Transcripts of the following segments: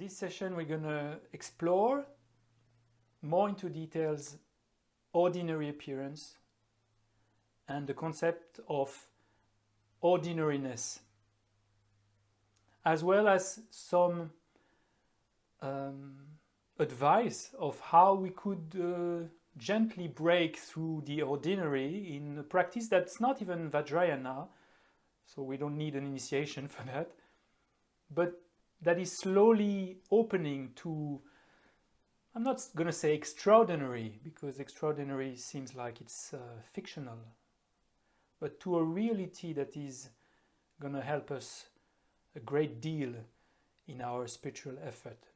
This session we're going to explore more into details ordinary appearance and the concept of ordinariness, as well as some advice of how we could gently break through the ordinary in a practice that's not even Vajrayana, so we don't need an initiation for that, but that is slowly opening to, I'm not going to say extraordinary, because extraordinary seems like it's fictional, but to a reality that is going to help us a great deal in our spiritual effort.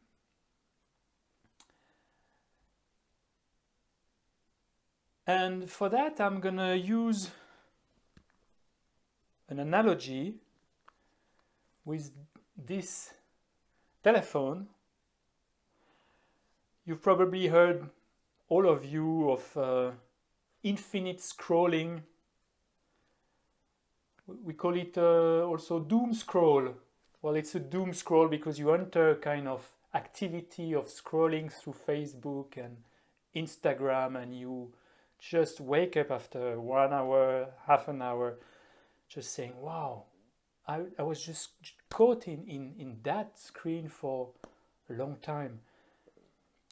And for that, I'm going to use an analogy with this telephone. You've probably heard, all of you, of infinite scrolling. We call it also doom scroll. Well, it's a doom scroll because you enter kind of activity of scrolling through Facebook and Instagram, and you just wake up after 1 hour, half an hour, just saying, wow, I was just caught in that screen for a long time.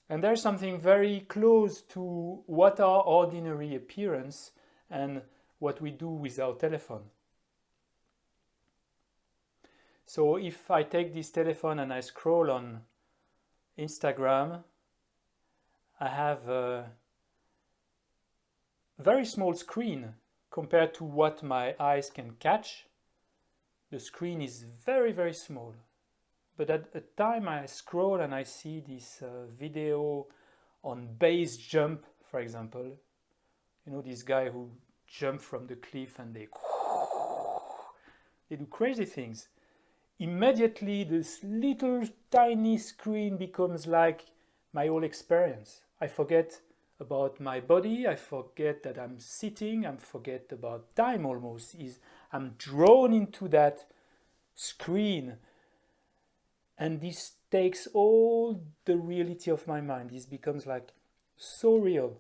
And there's something very close to what our ordinary appearance and what we do with our telephone. So if I take this telephone and I scroll on Instagram, I have a very small screen compared to what my eyes can catch. The screen is very, very small. But at the time I scroll and I see this video on base jump, for example, you know, this guy who jumped from the cliff and they do crazy things. Immediately this little tiny screen becomes like my whole experience. I forget about my body, I forget that I'm sitting, I forget about time almost. I'm drawn into that screen, and this takes all the reality of my mind. This becomes like so real.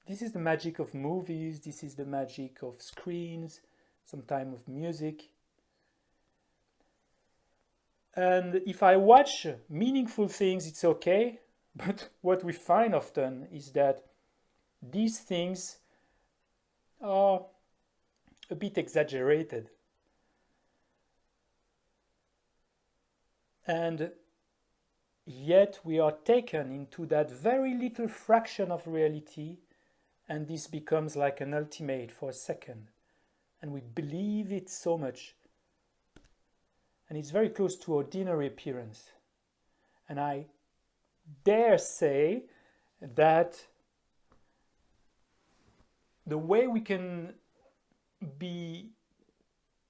This is the magic of movies, this is the magic of screens, sometimes of music. And if I watch meaningful things, it's okay. But what we find often is that these things are a bit exaggerated. And yet we are taken into that very little fraction of reality, and this becomes like an ultimate for a second. And we believe it so much. And it's very close to ordinary appearance. And I dare say that the way we can be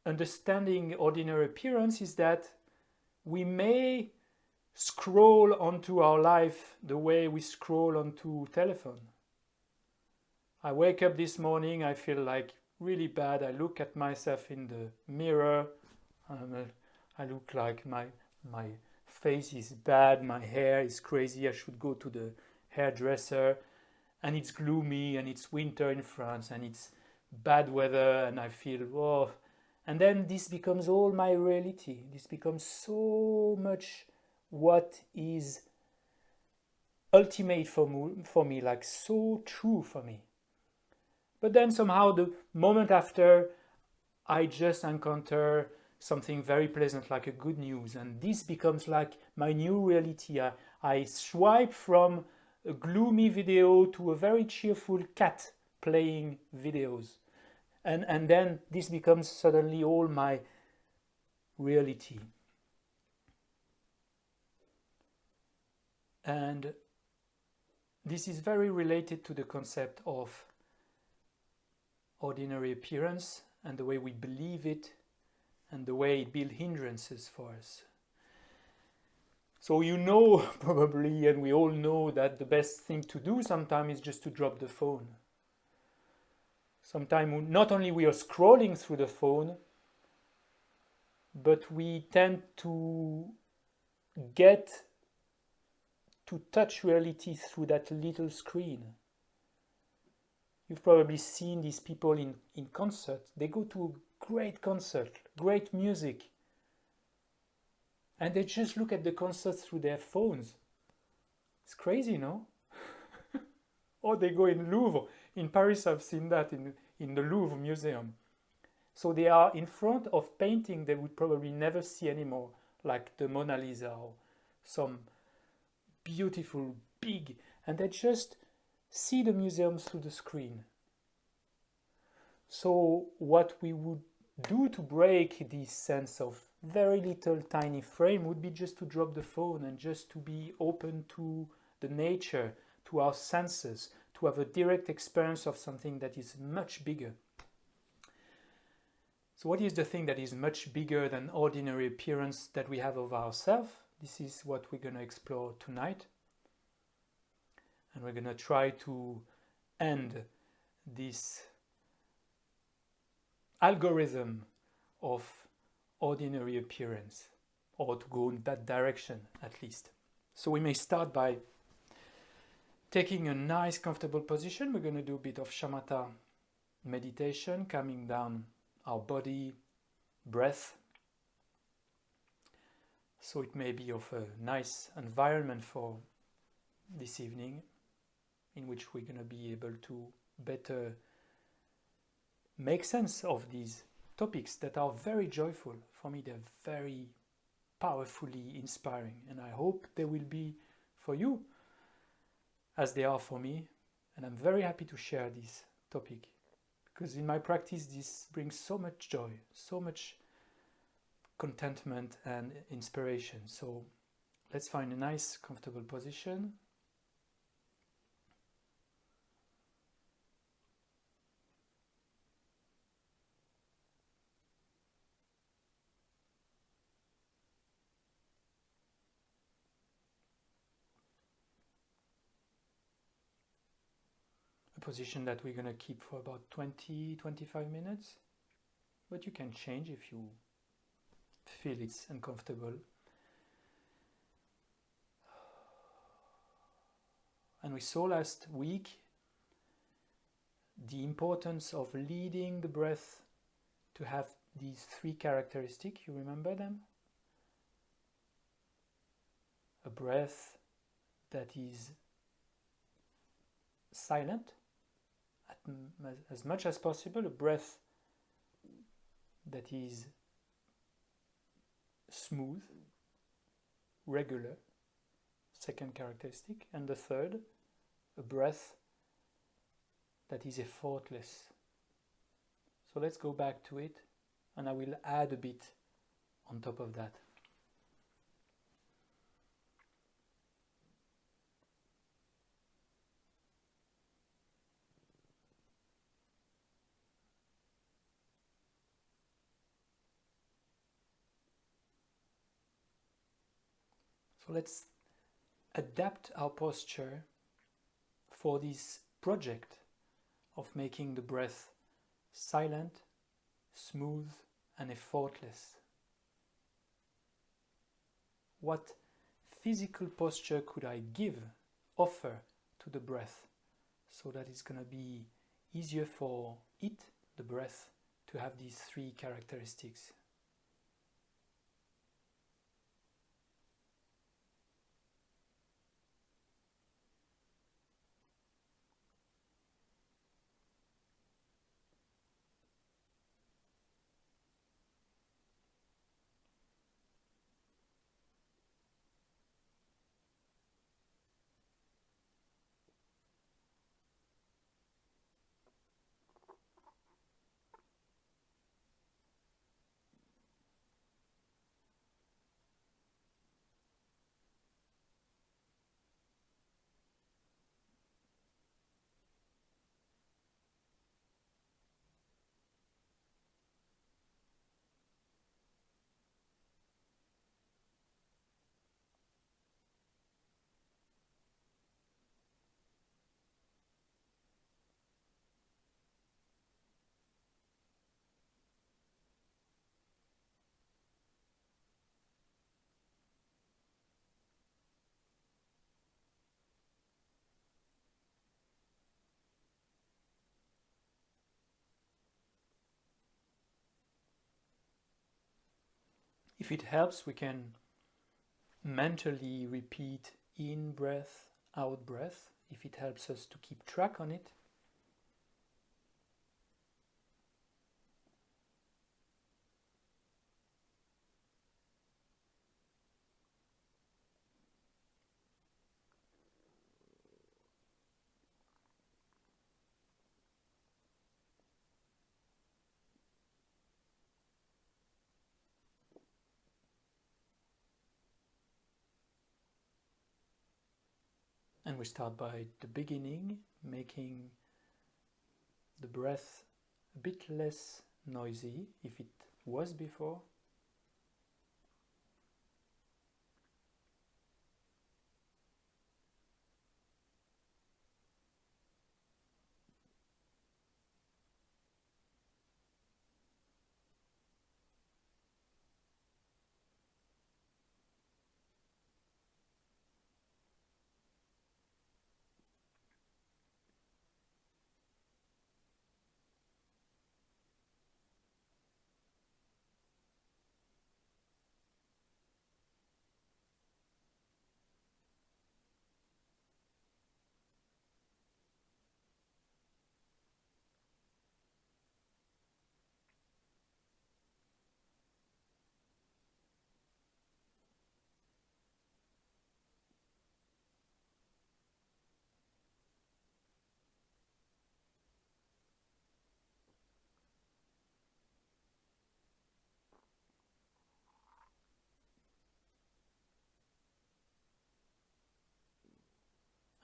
understanding ordinary appearance is that we may scroll onto our life the way we scroll onto telephone. I wake up this morning, I feel like really bad. I look at myself in the mirror, I look like my face is bad, my hair is crazy, I should go to the hairdresser, and it's gloomy, and it's winter in France, and it's bad weather, and I feel, oh. And then this becomes all my reality. This becomes so much what is ultimate for me, like so true for me. But then somehow the moment after, I just encounter something very pleasant, like a good news, and this becomes like my new reality. I swipe from a gloomy video to a very cheerful cat playing videos, and then this becomes suddenly all my reality. And this is very related to the concept of ordinary appearance and the way we believe it, and the way it builds hindrances for us. So you know probably, and we all know, that the best thing to do sometimes is just to drop the phone. Sometimes not only we are scrolling through the phone, but we tend to get to touch reality through that little screen. You've probably seen these people in concert. They go to a great concert, great music, and they just look at the concert through their phones. It's crazy, no? Or they go in Louvre. In Paris, I've seen that in the Louvre Museum. So they are in front of painting they would probably never see anymore, like the Mona Lisa or some beautiful, big, and they just see the museum through the screen. So what we would do to break this sense of very little tiny frame would be just to drop the phone and just to be open to the nature, to our senses, to have a direct experience of something that is much bigger. So what is the thing that is much bigger than ordinary appearance that we have of ourselves? This is what we're going to explore tonight. And we're going to try to end this algorithm of ordinary appearance, or to go in that direction at least. So we may start by taking a nice comfortable position. We're going to do a bit of shamatha meditation, calming down our body, breath. So it may be of a nice environment for this evening, in which we're going to be able to better make sense of these topics that are very joyful. For me, they're very powerfully inspiring, and I hope they will be for you as they are for me. And I'm very happy to share this topic, because in my practice this brings so much joy, so much contentment and inspiration. So let's find a nice comfortable position. A position that we're going to keep for about 20-25 minutes, but you can change if you feel it's uncomfortable. And we saw last week the importance of leading the breath to have these three characteristics. You remember them? A breath that is silent as much as possible, a breath that is smooth, regular, second characteristic, and the third, a breath that is effortless. So let's go back to it, and I will add a bit on top of that. So let's adapt our posture for this project of making the breath silent, smooth, and effortless. What physical posture could I offer to the breath, so that it's going to be easier for it, the breath, to have these three characteristics? If it helps, we can mentally repeat in breath, out breath, if it helps us to keep track on it. And we start by the beginning, making the breath a bit less noisy if it was before.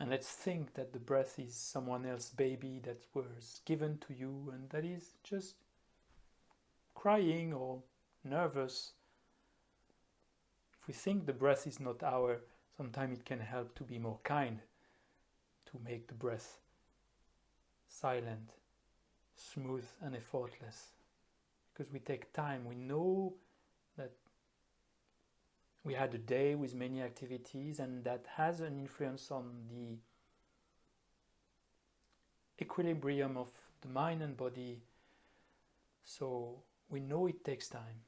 And let's think that the breath is someone else's baby that was given to you and that is just crying or nervous. If we think the breath is not our, sometimes it can help to be more kind, to make the breath silent, smooth and effortless. Because we take time, we know that we had a day with many activities and that has an influence on the equilibrium of the mind and body, so we know it takes time.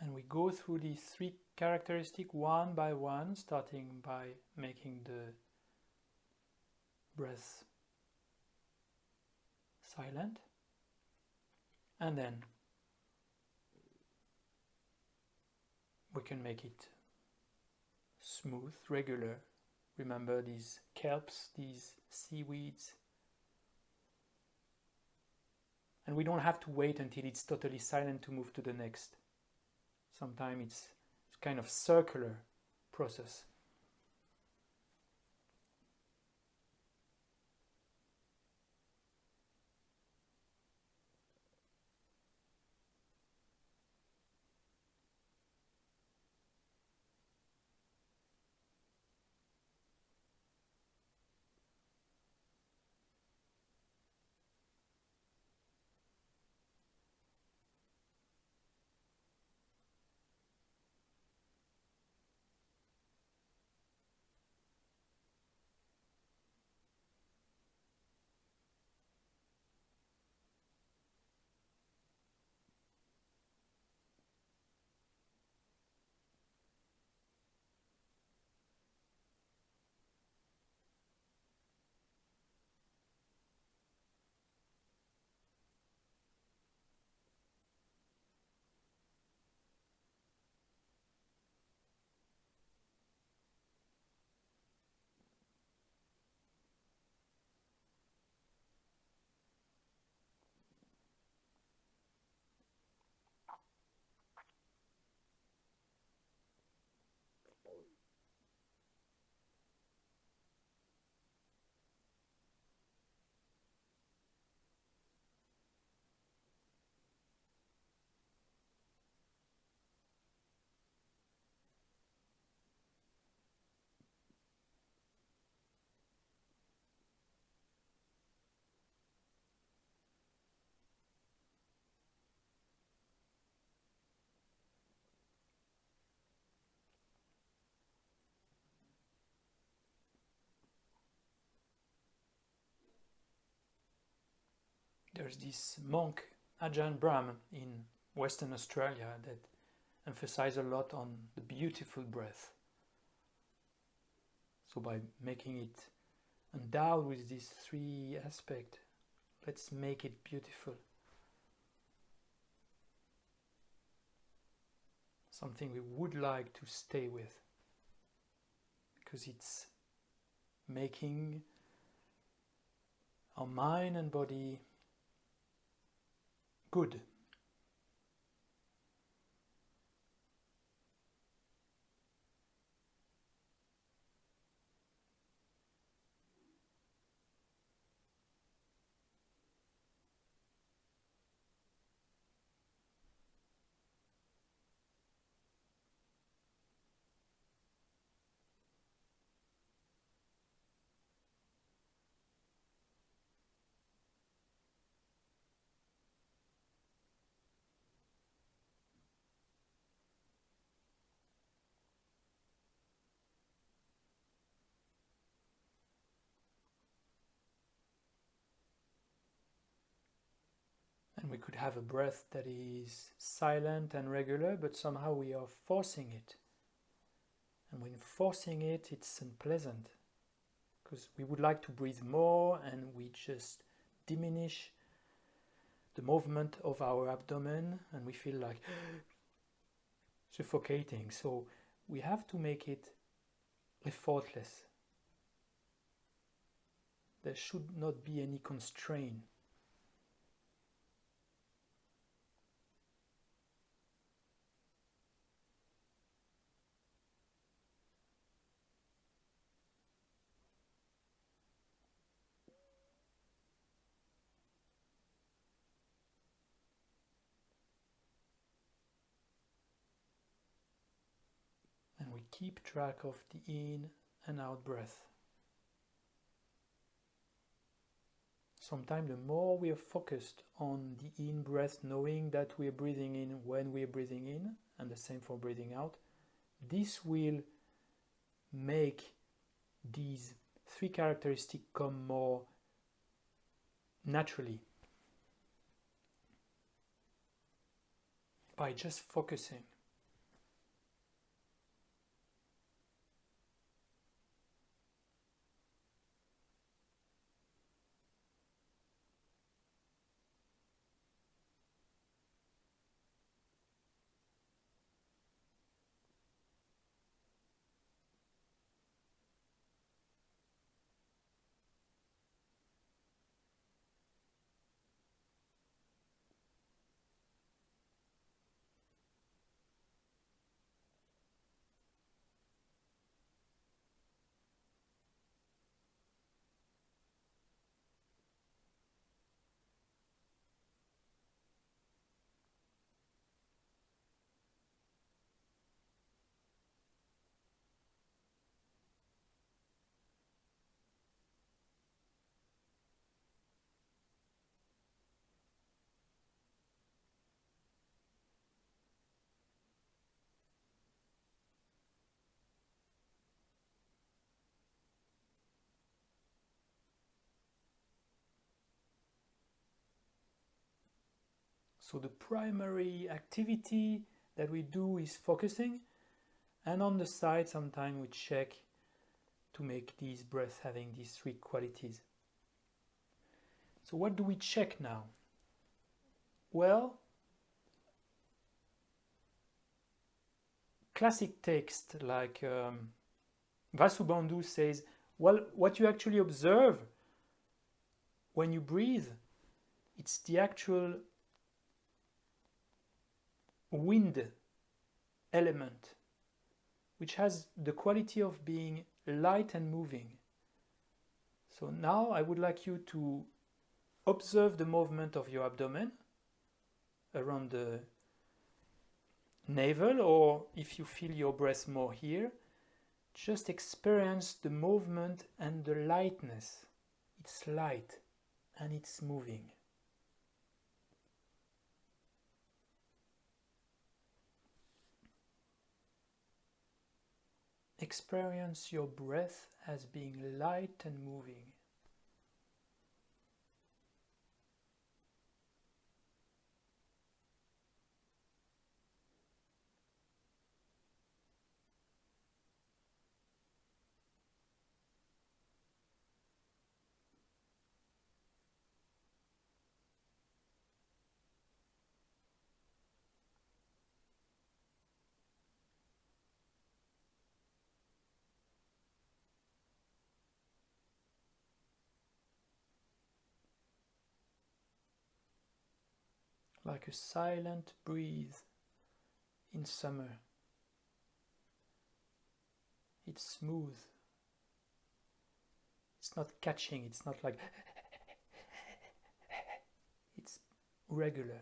And we go through these three characteristics one by one, starting by making the breath silent, and then we can make it smooth, regular. Remember these kelps, these seaweeds. And we don't have to wait until it's totally silent to move to the next. Sometimes it's kind of circular process. There's this monk, Ajahn Brahm, in Western Australia that emphasizes a lot on the beautiful breath. So by making it endowed with these three aspects, let's make it beautiful. Something we would like to stay with, because it's making our mind and body good. And we could have a breath that is silent and regular, but somehow we are forcing it. And when forcing it, it's unpleasant, because we would like to breathe more and we just diminish the movement of our abdomen and we feel like suffocating. So we have to make it effortless. There should not be any constraint. And we keep track of the in and out breath. Sometimes the more we are focused on the in breath, knowing that we are breathing in when we are breathing in, and the same for breathing out, this will make these three characteristics come more naturally by just focusing. So the primary activity that we do is focusing, and on the side sometimes we check to make these breaths having these three qualities. So what do we check now? Well, classic text like Vasubandhu says, well, what you actually observe when you breathe, it's the actual wind element, which has the quality of being light and moving. So now I would like you to observe the movement of your abdomen around the navel, or if you feel your breath more here, just experience the movement and the lightness. It's light and it's moving. Experience your breath as being light and moving. like a silent breeze in summer. It's smooth. It's not catching, it's not like it's regular,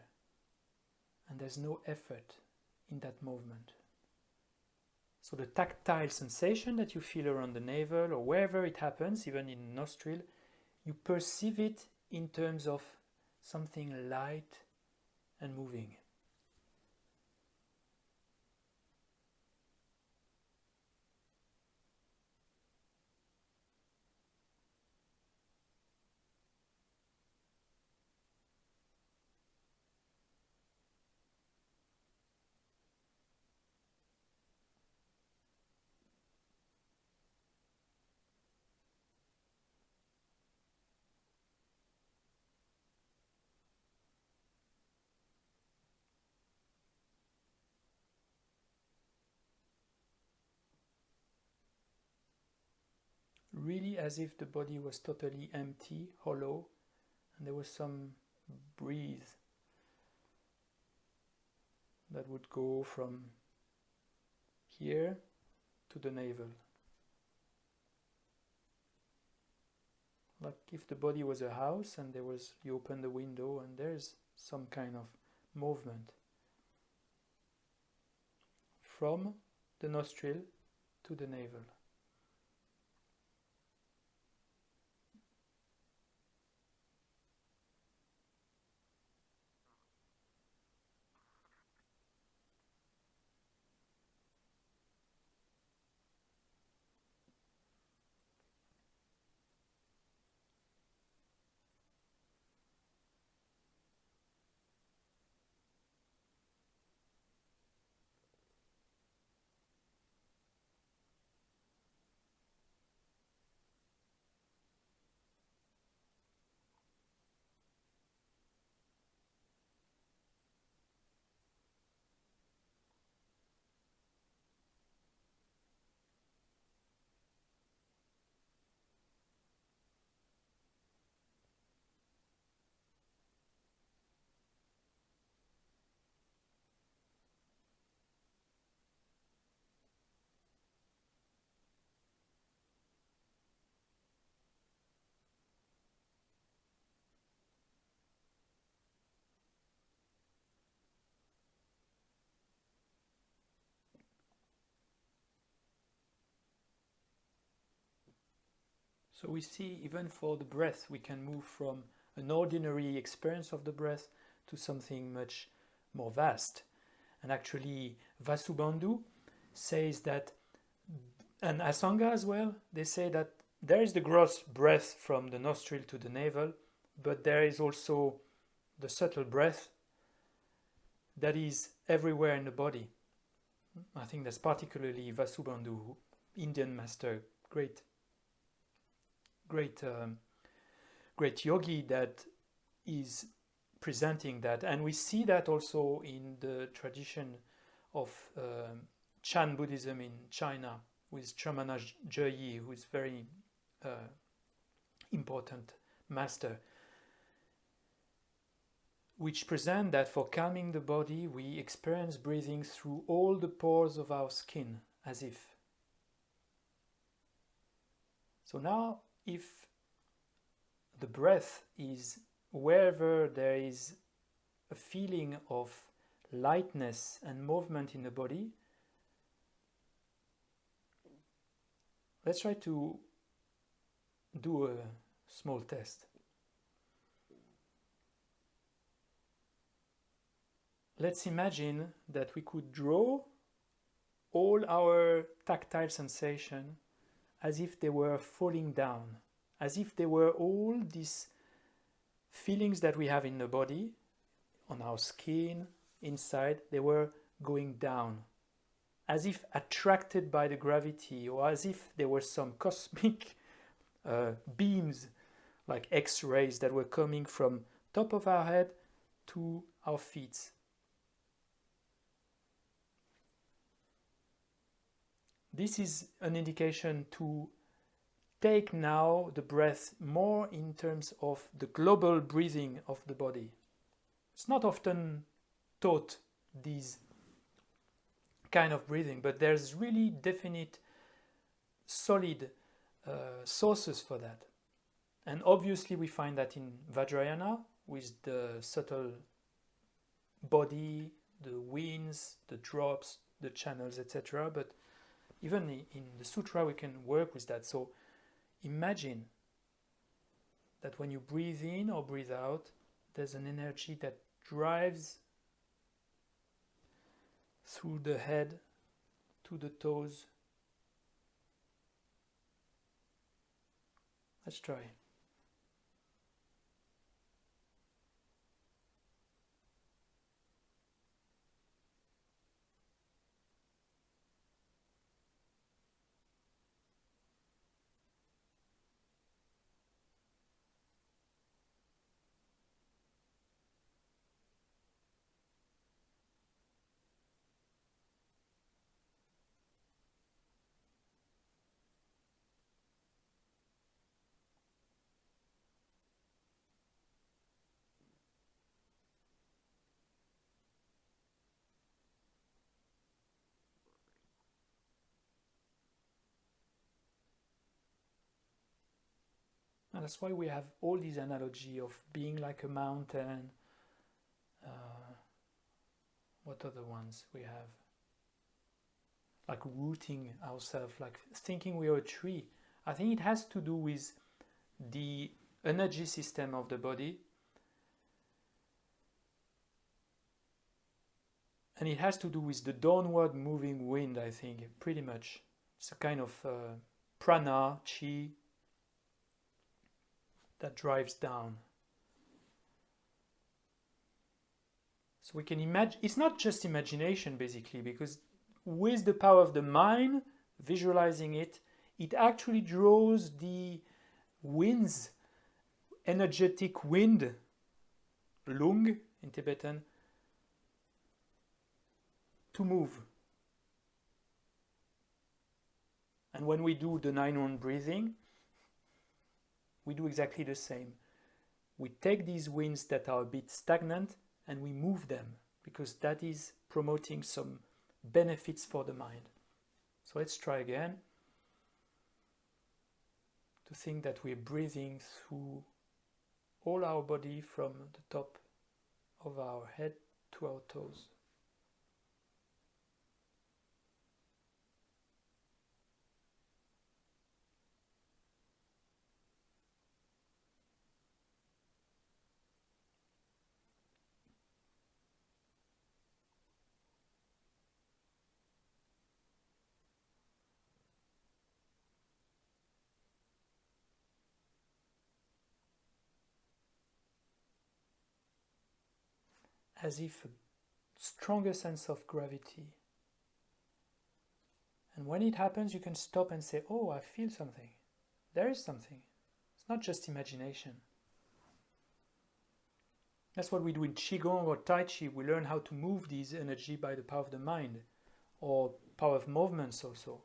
and there's no effort in that movement. So the tactile sensation that you feel around the navel or wherever it happens, even in the nostril, you perceive it in terms of something light and moving. Really as if the body was totally empty, hollow, and there was some breeze that would go from here to the navel. Like if the body was a house and you open the window and there's some kind of movement from the nostril to the navel. So we see even for the breath, we can move from an ordinary experience of the breath to something much more vast. And actually, Vasubandhu says that, and Asanga as well, they say that there is the gross breath from the nostril to the navel, but there is also the subtle breath that is everywhere in the body. I think that's particularly Vasubandhu, Indian master, great yogi that is presenting that. And we see that also in the tradition of Chan Buddhism in China with Chamana Zheyi, who is very important master, which present that for calming the body we experience breathing through all the pores of our skin, as if. So now if the breath is wherever there is a feeling of lightness and movement in the body, let's try to do a small test. Let's imagine that we could draw all our tactile sensation as if they were falling down, as if they were all these feelings that we have in the body, on our skin, inside, they were going down, as if attracted by the gravity, or as if there were some cosmic beams, like X-rays that were coming from top of our head to our feet. This is an indication to take now the breath more in terms of the global breathing of the body. It's not often taught, these kind of breathing, but there's really definite, solid sources for that. And obviously we find that in Vajrayana, with the subtle body, the winds, the drops, the channels, etc. But even in the sutra, we can work with that. So imagine that when you breathe in or breathe out, there's an energy that drives through the head to the toes. Let's try. And that's why we have all these analogy of being like a mountain. What other ones we have? Like rooting ourselves, like thinking we are a tree. I think it has to do with the energy system of the body. And it has to do with the downward moving wind, I think, pretty much. It's a kind of prana, chi, that drives down. So we can imagine, it's not just imagination basically, because with the power of the mind, visualizing it, it actually draws the winds, energetic wind, lung in Tibetan, to move. And when we do the 9-1 breathing, we do exactly the same. We take these winds that are a bit stagnant and we move them, because that is promoting some benefits for the mind. So let's try again to think that we're breathing through all our body from the top of our head to our toes. As if a stronger sense of gravity. And when it happens, you can stop and say, oh, I feel something. There is something. It's not just imagination. That's what we do in Qigong or Tai Chi. We learn how to move these energy by the power of the mind, or power of movements also.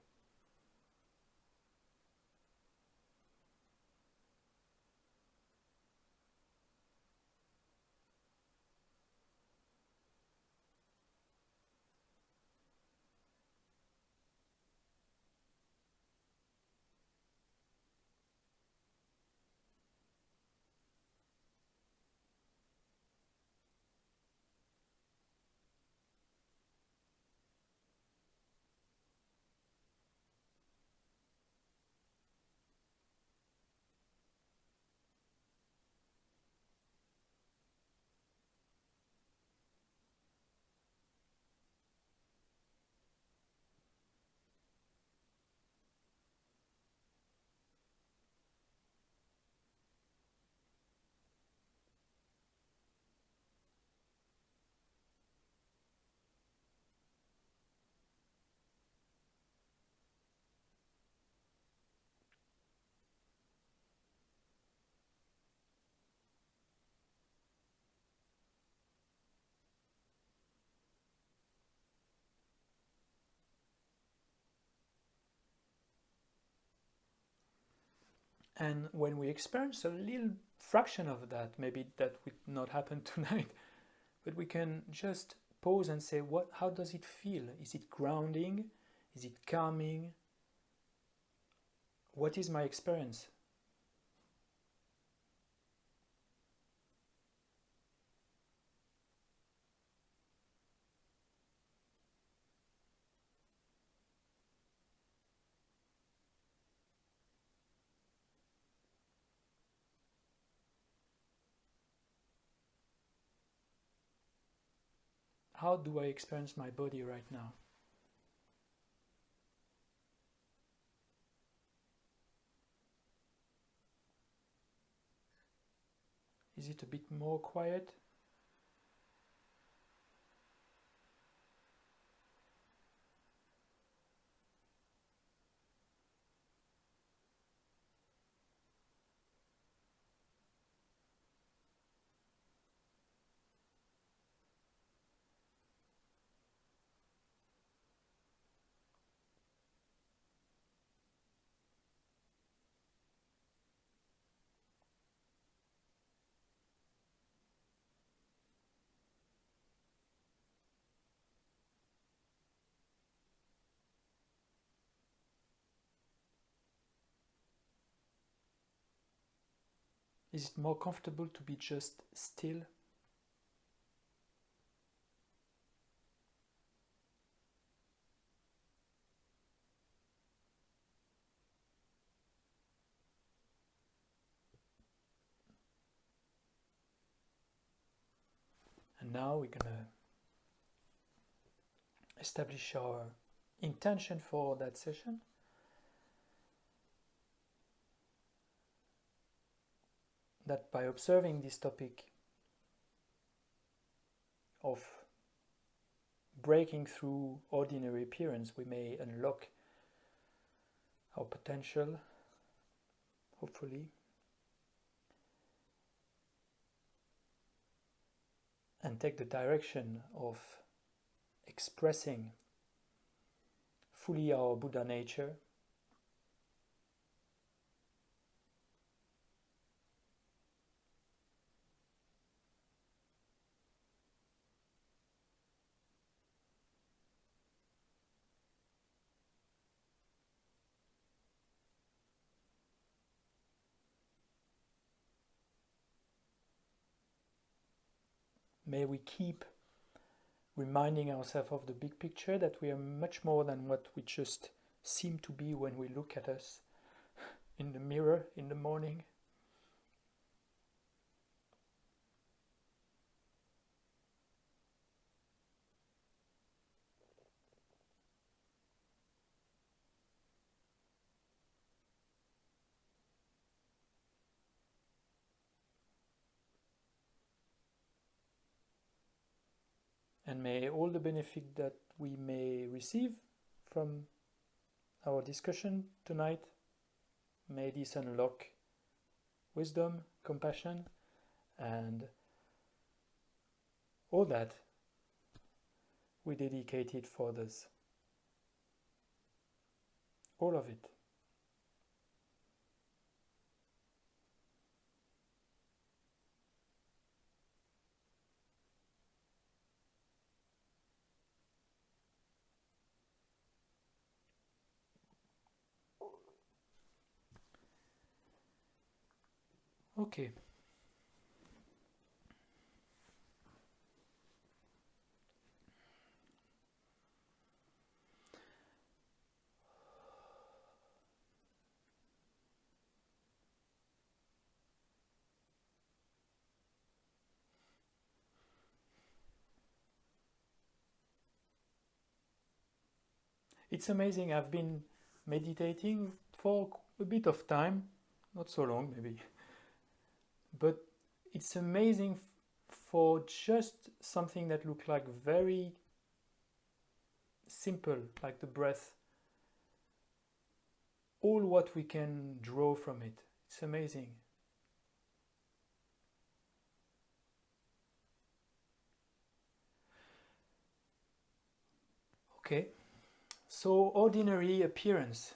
And when we experience a little fraction of that, maybe that would not happen tonight, but we can just pause and say, how does it feel? Is it grounding? Is it calming? What is my experience? How do I experience my body right now? Is it a bit more quiet? Is it more comfortable to be just still? And now we're going to establish our intention for that session. That by observing this topic of breaking through ordinary appearance, we may unlock our potential, hopefully, and take the direction of expressing fully our Buddha nature. May we keep reminding ourselves of the big picture, that we are much more than what we just seem to be when we look at us in the mirror in the morning. And may all the benefit that we may receive from our discussion tonight, may this unlock wisdom, compassion, and all that we dedicated for others. All of it. Okay. It's amazing. I've been meditating for a bit of time, not so long maybe, but it's amazing for just something that looked like very simple, like the breath, all what we can draw from it. It's amazing. Okay, so ordinary appearance.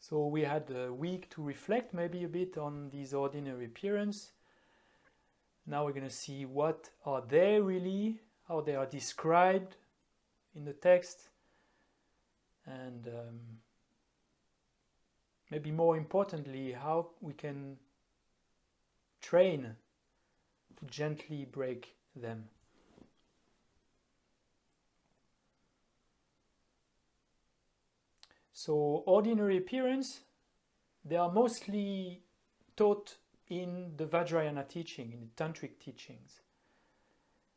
So we had a week to reflect maybe a bit on these ordinary appearances. Now we're going to see what are they really, how they are described in the text, and maybe more importantly, how we can train to gently break them. So ordinary appearance, they are mostly taught in the Vajrayana teaching, in the tantric teachings.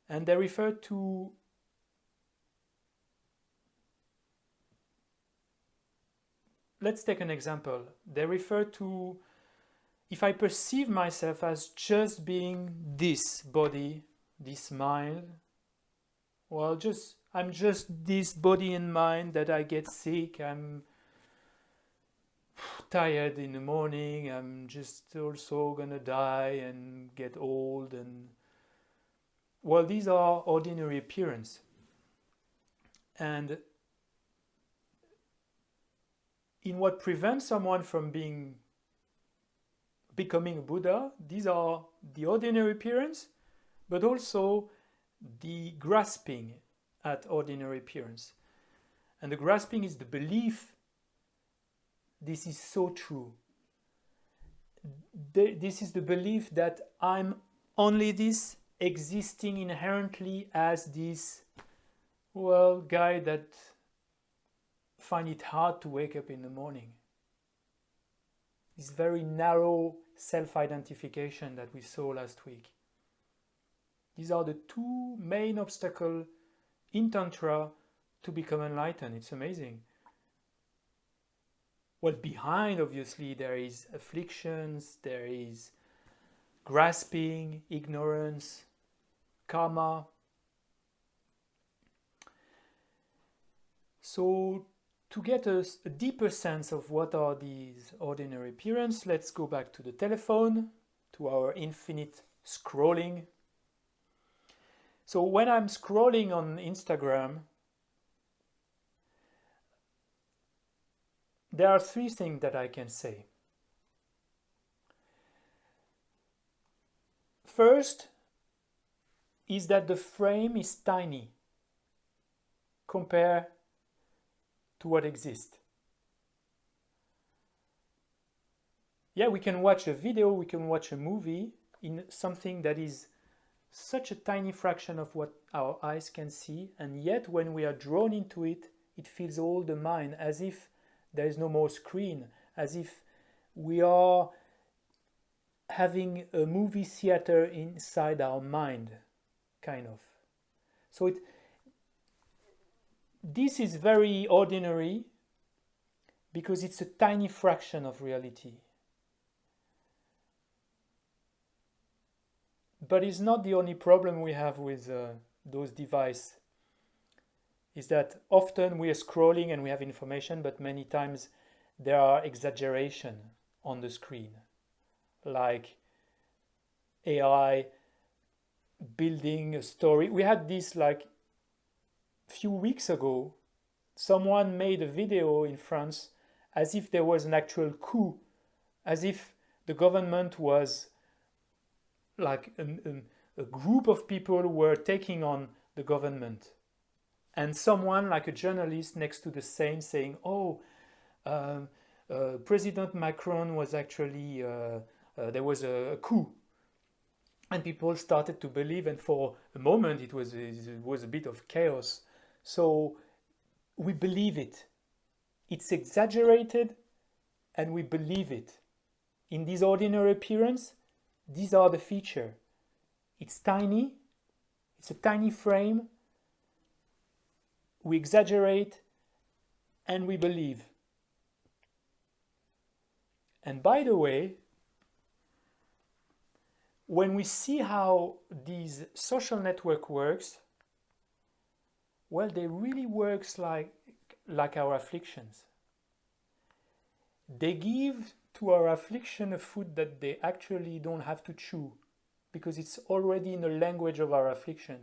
And they refer to let's take an example. They refer to if I perceive myself as just being this body, this mind, well, I'm just this body and mind that I get sick, I'm tired in the morning, I'm just also gonna die and get old, and well, these are ordinary appearance. And in what prevents someone from becoming a Buddha, these are the ordinary appearance, but also the grasping at ordinary appearance. And the grasping is the belief, this is so true. This is the belief that I'm only this, existing inherently as this, well, guy that find it hard to wake up in the morning. This very narrow self-identification that we saw last week. These are the two main obstacles in Tantra to become enlightened. It's amazing. Well, behind, obviously, there is afflictions, there is grasping, ignorance, karma. So, to get a deeper sense of what are these ordinary appearances, let's go back to the telephone, to our infinite scrolling. So when I'm scrolling on Instagram, there are three things that I can say. First is that the frame is tiny compared to what exists. Yeah, we can watch a video, we can watch a movie in something that is such a tiny fraction of what our eyes can see, and yet when we are drawn into it, it fills all the mind, as if there is no more screen, as if we are having a movie theater inside our mind, kind of. So this is very ordinary because it's a tiny fraction of reality. But it's not the only problem we have with those devices. Is that often we are scrolling and we have information, but many times there are exaggeration on the screen. Like AI building a story. We had this like few weeks ago. Someone made a video in France as if there was an actual coup, as if the government was like a group of people were taking on the government, and someone like a journalist next to the same saying, President Macron was actually there was a coup, and people started to believe, and for a moment it was a bit of chaos. So we believe it. It's exaggerated, and we believe it. In this ordinary appearance, these are the features. It's tiny, it's a tiny frame, we exaggerate, and we believe. And by the way, when we see how these social network works, well, they really works like our afflictions. They give to our affliction a food that they actually don't have to chew, because it's already in the language of our affliction.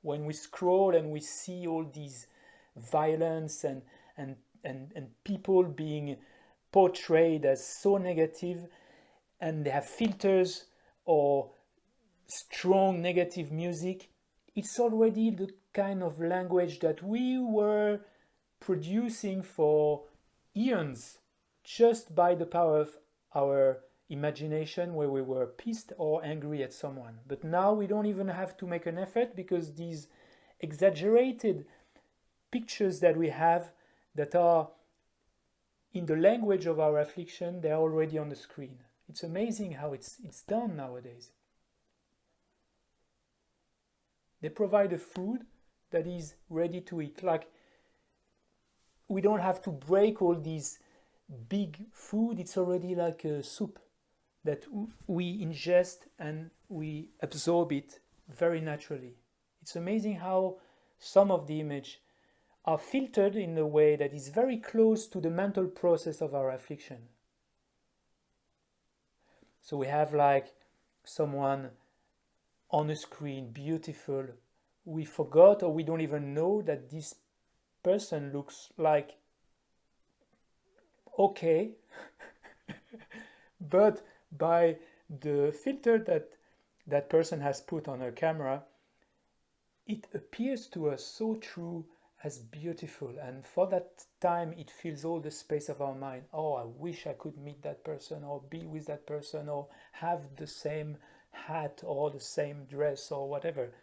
When we scroll and we see all these violence and people being portrayed as so negative, and they have filters or strong negative music. It's already the kind of language that we were producing for eons just by the power of our imagination, where we were pissed or angry at someone. But now we don't even have to make an effort, because these exaggerated pictures that we have that are in the language of our affliction, they're already on the screen. It's amazing how it's done nowadays. They provide a food that is ready to eat. Like, we don't have to break all these big food. It's already like a soup that we ingest and we absorb it very naturally. It's amazing how some of the image are filtered in a way that is very close to the mental process of our affliction. So we have like someone on a screen, beautiful. We forgot, or we don't even know that this person looks like okay, but by the filter that that person has put on her camera, it appears to us so true, as beautiful, and for that time it fills all the space of our mind. Oh, I wish I could meet that person, or be with that person, or have the same hat or the same dress or whatever.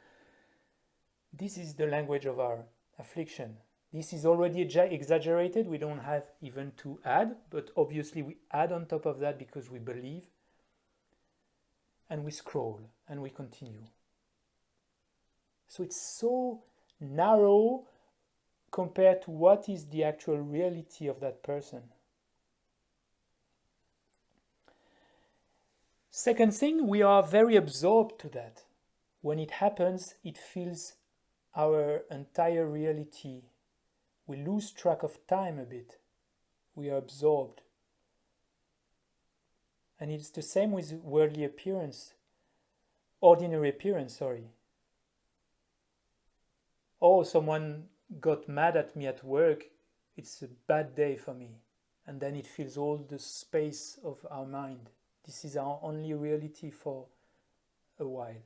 This is the language of our affliction. This is already exaggerated. We don't have even to add, but obviously we add on top of that because we believe, and we scroll and we continue. So it's so narrow compared to what is the actual reality of that person. Second thing, we are very absorbed to that. When it happens, it fills our entire reality. We lose track of time a bit. We are absorbed. And it's the same with worldly appearance, ordinary appearance, sorry. Oh, someone got mad at me at work, it's a bad day for me. And then it fills all the space of our mind. This is our only reality for a while.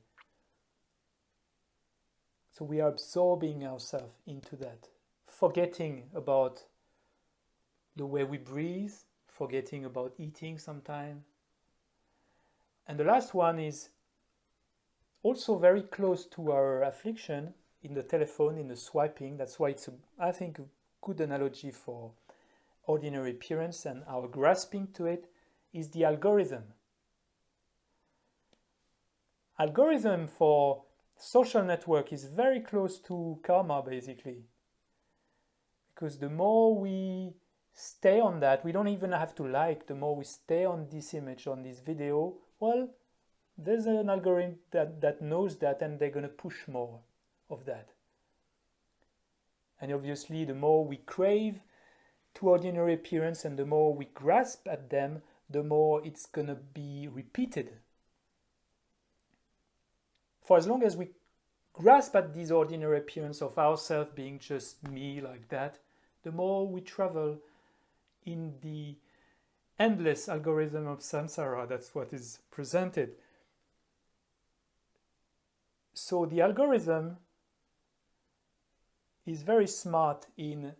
So we are absorbing ourselves into that, forgetting about the way we breathe, forgetting about eating sometimes. And the last one is also very close to our affliction, in the telephone, in the swiping. That's why it's, I think, a good analogy for ordinary appearance and our grasping to it, is the algorithm. Algorithm for social network is very close to karma, basically. Because the more we stay on that, we don't even have to like, the more we stay on this image, on this video, well, there's an algorithm that knows that, and they're going to push more of that. And obviously, the more we crave to ordinary appearance and the more we grasp at them, the more it's going to be repeated. For as long as we grasp at this ordinary appearance of ourselves being just me like that, the more we travel in the endless algorithm of samsara. That's what is presented. So the algorithm is very smart in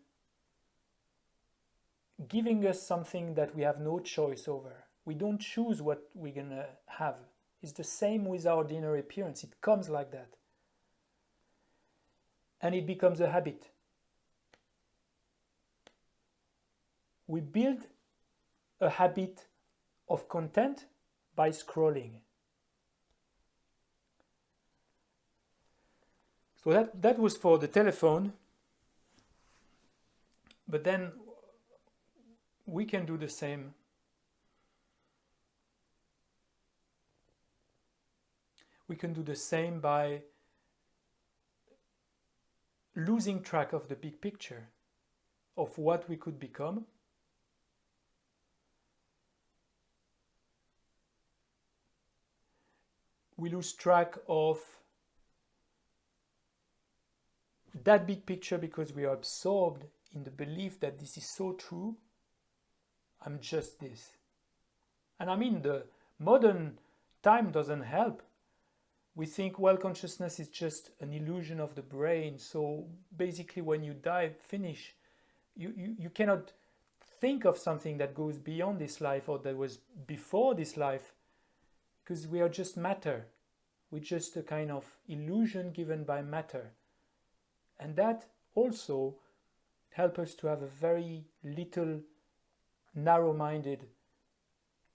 giving us something that we have no choice over. We don't choose what we're going to have. It's the same with our ordinary appearance. It comes like that. And it becomes a habit. We build a habit of content by scrolling. So that was for the telephone. But then we can do the same. We can do the same by losing track of the big picture of what we could become. We lose track of that big picture because we are absorbed in the belief that this is so true. I'm just this. And I mean, the modern time doesn't help. We think, well, consciousness is just an illusion of the brain. So basically, when you die, finish. You cannot think of something that goes beyond this life or that was before this life, because we are just matter. We're just a kind of illusion given by matter. And that also helps us to have a very little narrow-minded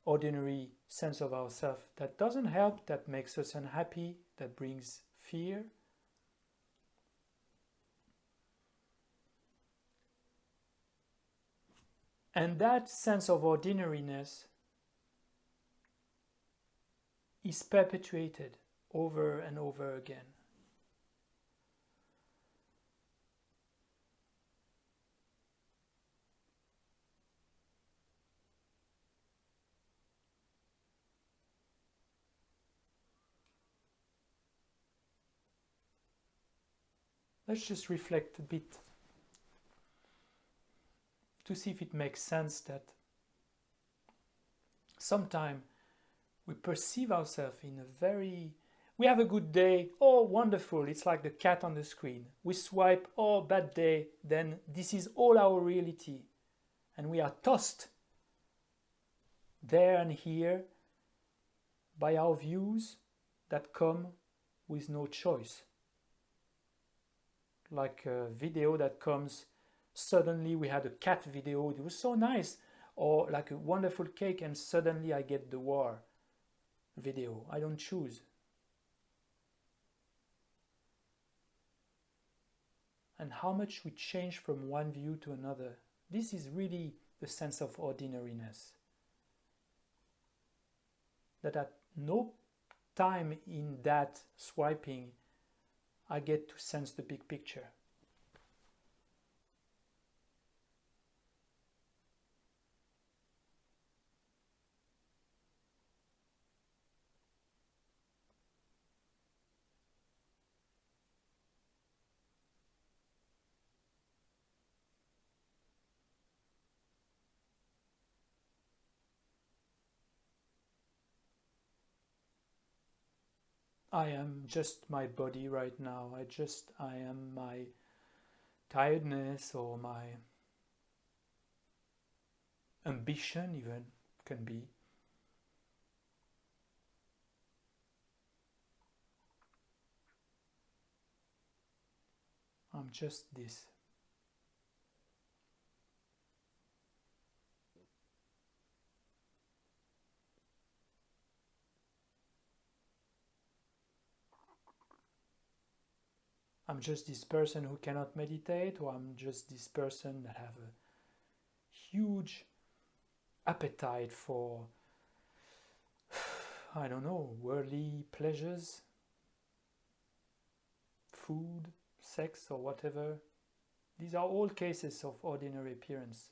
ordinary sense of ourselves. That doesn't help, that makes us unhappy, that brings fear. And that sense of ordinariness is perpetuated over and over again. Let's just reflect a bit to see if it makes sense that sometimes we perceive ourselves in a very... We have a good day, oh wonderful, it's like the cat on the screen. We swipe, oh bad day, then this is all our reality. And we are tossed there and here by our views that come with no choice. Like a video that comes, suddenly we had a cat video, it was so nice, or like a wonderful cake and suddenly I get the war video. I don't choose. And how much we change from one view to another. This is really the sense of ordinariness. That at no time in that swiping I get to sense the big picture. I am just my body right now. I am my tiredness or my ambition even can be. I'm just this. I'm just this person who cannot meditate, or I'm just this person that have a huge appetite for, I don't know, worldly pleasures, food, sex, or whatever. These are all cases of ordinary appearance.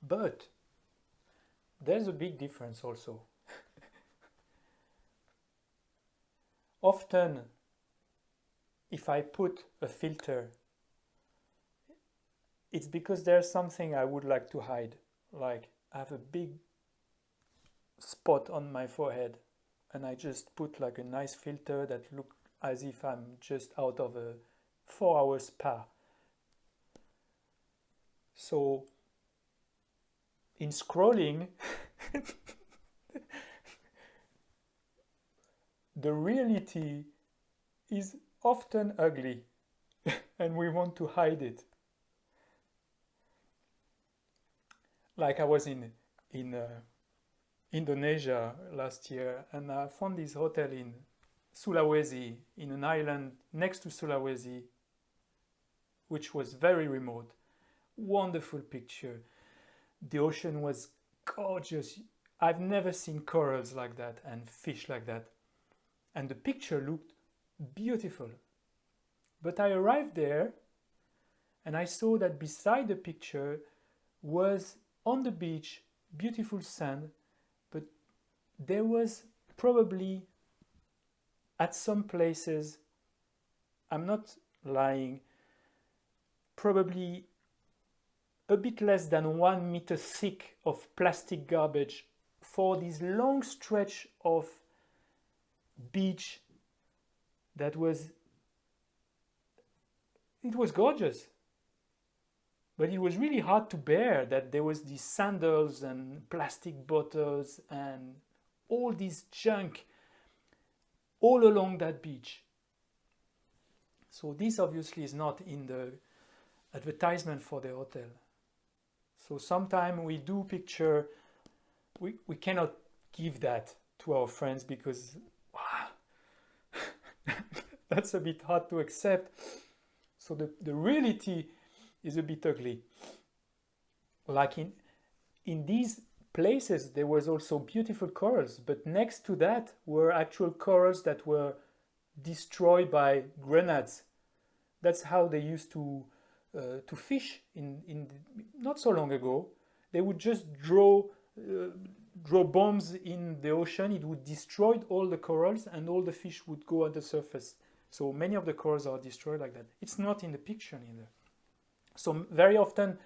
But there's a big difference also. Often, if I put a filter, it's because there's something I would like to hide. Like I have a big spot on my forehead and I just put like a nice filter that looks as if I'm just out of a 4-hour spa. So in scrolling, the reality is often ugly and we want to hide it. Like I was in Indonesia last year and I found this hotel in Sulawesi, in an island next to Sulawesi, which was very remote. Wonderful picture. The ocean was gorgeous. I've never seen corals like that and fish like that. And the picture looked beautiful. But I arrived there and I saw that beside the picture was on the beach, beautiful sand, but there was probably at some places, I'm not lying, probably a bit less than 1 meter thick of plastic garbage for this long stretch of beach that was, it was gorgeous. But it was really hard to bear that there was these sandals and plastic bottles and all this junk all along that beach. So this obviously is not in the advertisement for the hotel. So sometimes we do picture, we cannot give that to our friends because wow, that's a bit hard to accept. So the reality is a bit ugly. Like in these places, there was also beautiful corals, but next to that were actual corals that were destroyed by grenades. That's how they used to fish not so long ago. They would just draw bombs in the ocean. It would destroy all the corals and all the fish would go at the surface. So many of the corals are destroyed like that. It's not in the picture either. So very often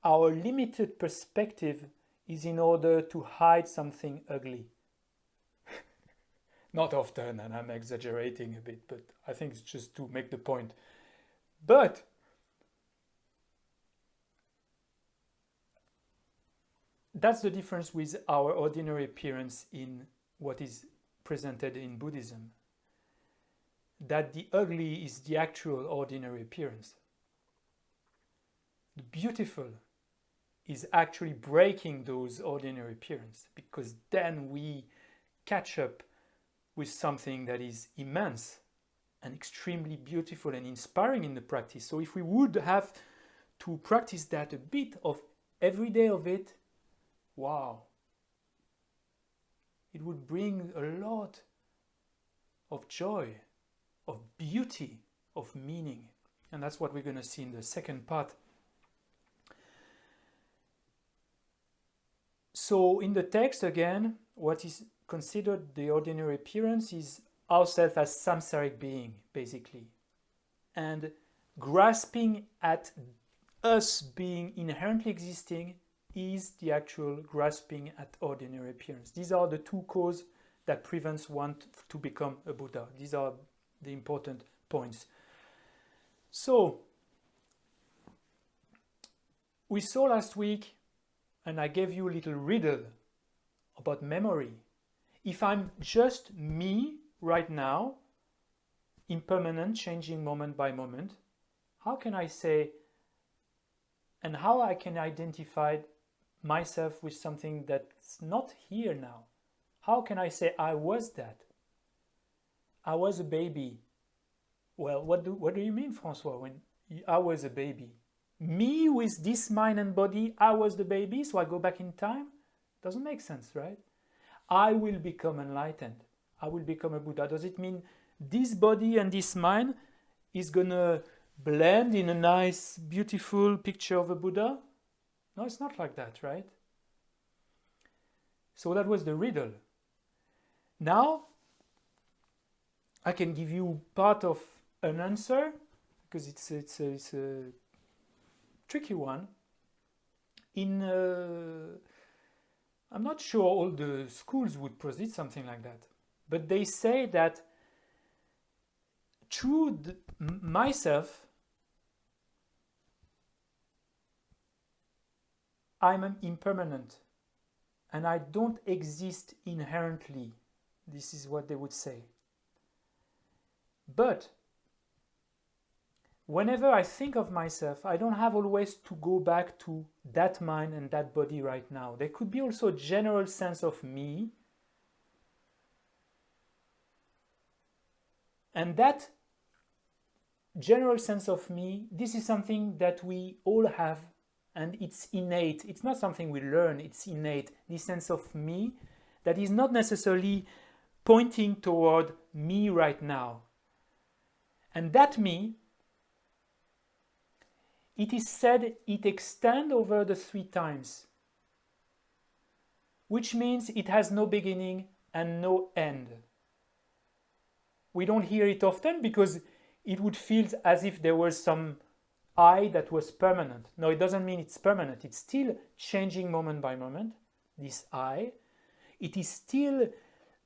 our limited perspective is in order to hide something ugly. Not often, and I'm exaggerating a bit, but I think it's just to make the point. But that's the difference with our ordinary appearance in what is presented in Buddhism. That the ugly is the actual ordinary appearance. The beautiful is actually breaking those ordinary appearances, because then we catch up with something that is immense and extremely beautiful and inspiring in the practice. So if we would have to practice that a bit of every day of it, wow, it would bring a lot of joy, of beauty, of meaning. And that's what we're going to see in the second part. So in the text again, what is considered the ordinary appearance is ourselves as samsaric being, basically. And grasping at us being inherently existing is the actual grasping at ordinary appearance. These are the two causes that prevents one to become a Buddha. These are the important points. So, we saw last week, and I gave you a little riddle about memory. If I'm just me right now, impermanent, changing moment by moment, how can I say, and how I can identify myself with something that's not here now? How can I say I was that? I was a baby. Well, what do you mean, Francois, when I was a baby? Me with this mind and body, I was the baby, so I go back in time? Doesn't make sense, right? I will become enlightened. I will become a Buddha. Does it mean this body and this mind is gonna blend in a nice, beautiful picture of a Buddha? No, it's not like that, right? So that was the riddle. Now, I can give you part of an answer, because it's a tricky one. I'm not sure all the schools would proceed something like that, but they say that through myself, I'm impermanent and I don't exist inherently. This is what they would say. But whenever I think of myself, I don't have always to go back to that mind and that body right now. There could be also a general sense of me. And that general sense of me, this is something that we all have, and it's innate. It's not something we learn, it's innate. This sense of me that is not necessarily pointing toward me right now. And that me, it is said it extends over the 3 times, which means it has no beginning and no end. We don't hear it often because it would feel as if there was some I that was permanent. No, it doesn't mean it's permanent. It's still changing moment by moment, this I. It is still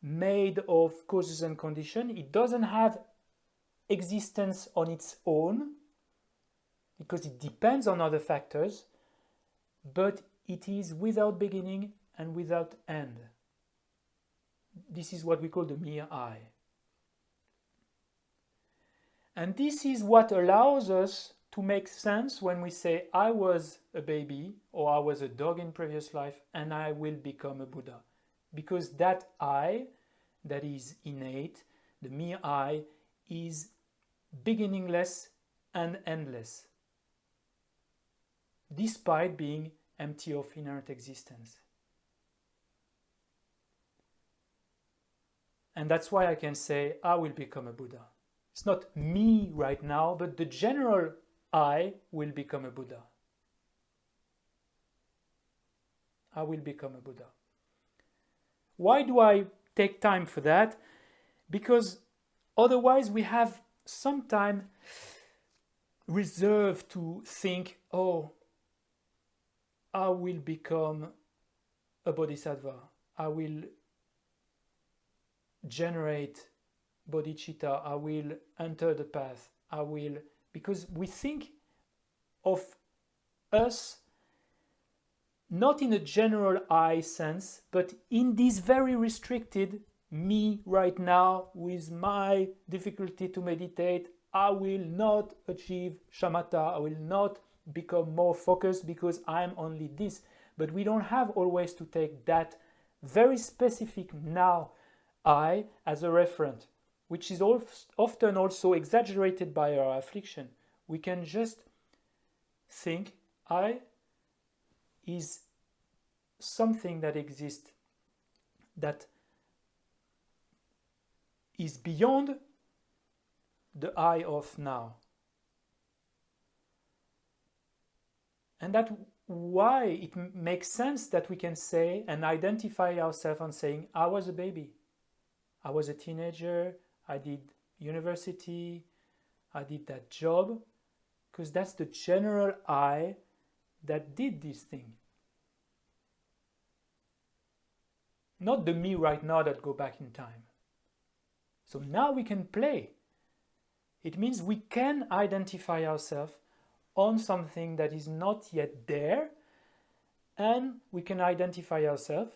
made of causes and conditions. It doesn't have existence on its own because it depends on other factors, but it is without beginning and without end. This is what we call the mere I. And this is what allows us to make sense when we say, I was a baby or I was a dog in previous life and I will become a Buddha. Because that I, that is innate, the mere I, is beginningless and endless, despite being empty of inherent existence. And that's why I can say, I will become a Buddha. It's not me right now, but the general I will become a Buddha. I will become a Buddha. Why do I take time for that? Because otherwise we have some time reserved to think, oh, I will become a bodhisattva. I will generate bodhicitta. I will enter the path. I will, because we think of us not in a general I sense, but in this very restricted me right now with my difficulty to meditate. I will not achieve shamatha. I will not become more focused because I'm only this. But we don't have always to take that very specific now I as a referent, which is often also exaggerated by our affliction. We can just think I is something that exists, that is beyond the I of now. And that's why it makes sense that we can say and identify ourselves on saying, I was a baby, I was a teenager, I did university, I did that job, because that's the general I that did this thing. Not the me right now that go back in time. So now we can play. It means we can identify ourselves on something that is not yet there, and we can identify ourselves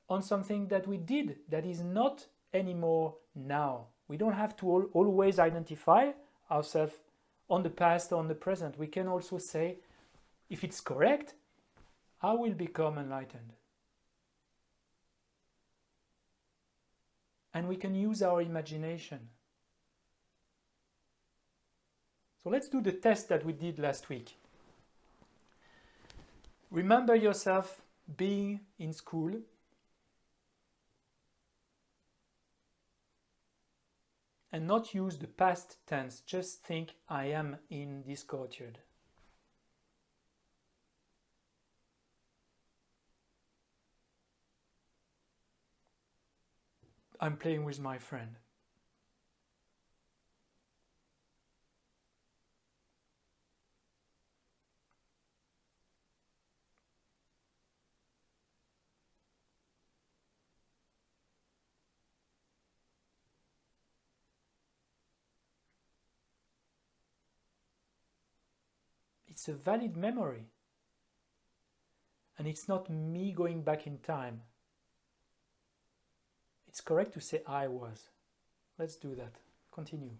on something that we did that is not anymore now. We don't have to always identify ourselves on the past or on the present. We can also say, if it's correct, I will become enlightened. And we can use our imagination. So let's do the test that we did last week. Remember yourself being in school. And not use the past tense. Just think, I am in this courtyard. I'm playing with my friend. It's a valid memory. And it's not me going back in time. It's correct to say I was. Let's do that. Continue.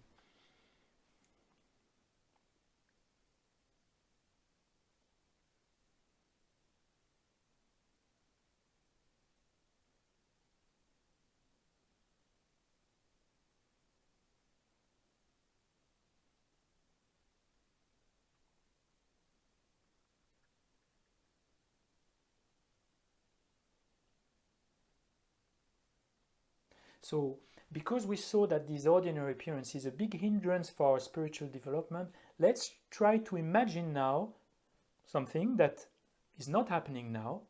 So, because we saw that this ordinary appearance is a big hindrance for our spiritual development, let's try to imagine now something that is not happening now,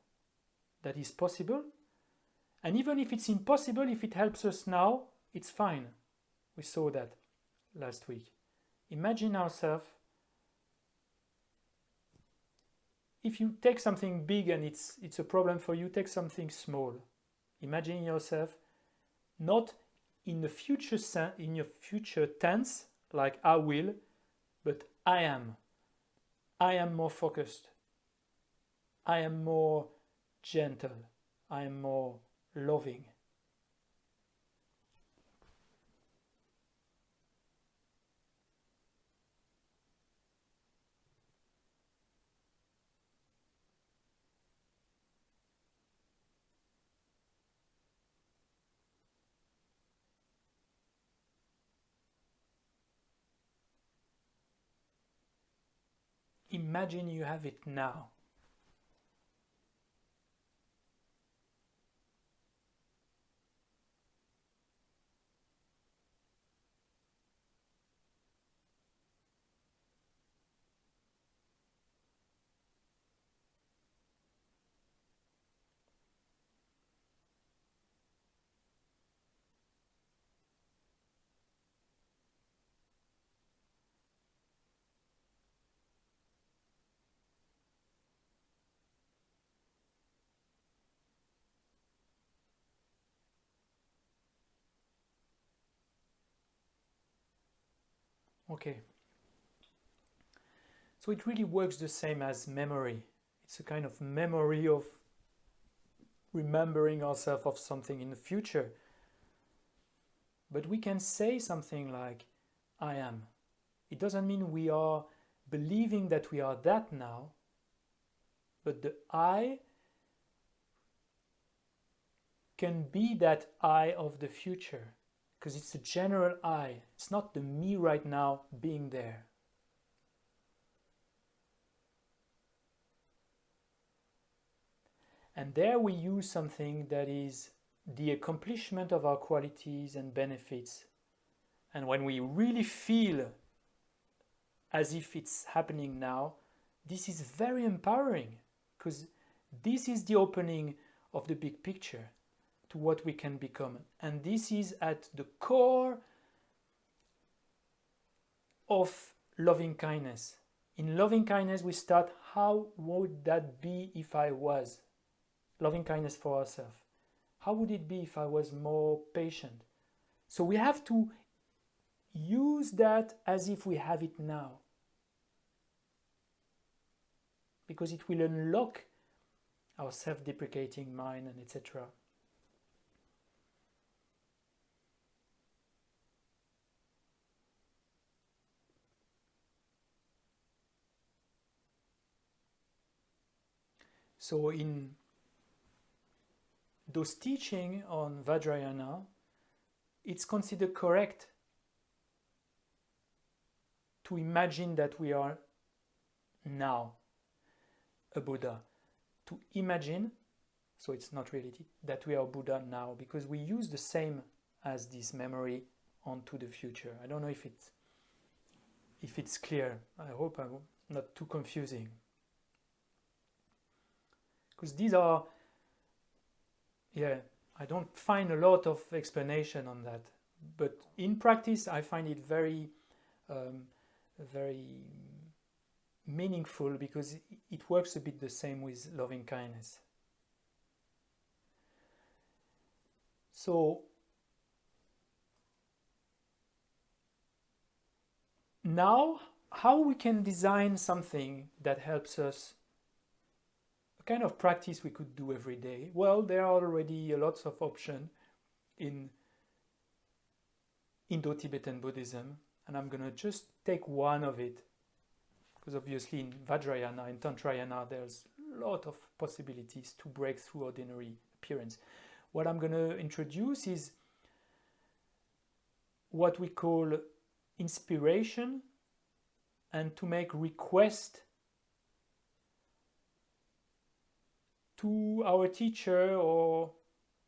that is possible. And even if it's impossible, if it helps us now, it's fine. We saw that last week. Imagine ourselves, if you take something big and it's a problem for you, take something small. Imagine yourself not in the future in your future tense, like I will, but I am. I am more focused. I am more gentle. I am more loving. Imagine you have it now. Okay. So it really works the same as memory. It's a kind of memory of remembering ourselves of something in the future. But we can say something like, I am. It doesn't mean we are believing that we are that now, but the I can be that I of the future, because it's a general I. It's not the me right now being there. And there we use something that is the accomplishment of our qualities and benefits. And when we really feel as if it's happening now, this is very empowering, because this is the opening of the big picture to what we can become. And this is at the core of loving kindness. In loving kindness, we start, how would that be if I was? Loving kindness for ourselves. How would it be if I was more patient? So we have to use that as if we have it now, because it will unlock our self-deprecating mind and etc. So in those teachings on Vajrayana, it's considered correct to imagine that we are now a Buddha. To imagine, so it's not reality, that we are Buddha now, because we use the same as this memory onto the future. I don't know if it's clear. I hope I'm not too confusing. Because these are, I don't find a lot of explanation on that. But in practice, I find it very, very meaningful, because it works a bit the same with loving kindness. So now, how we can design something that helps us, a kind of practice we could do every day? Well, there are already lots of options in Indo-Tibetan Buddhism, and I'm going to just take one of it, because obviously in Vajrayana and Tantrayana there's a lot of possibilities to break through ordinary appearance. What I'm going to introduce is what we call inspiration, and to make request to our teacher or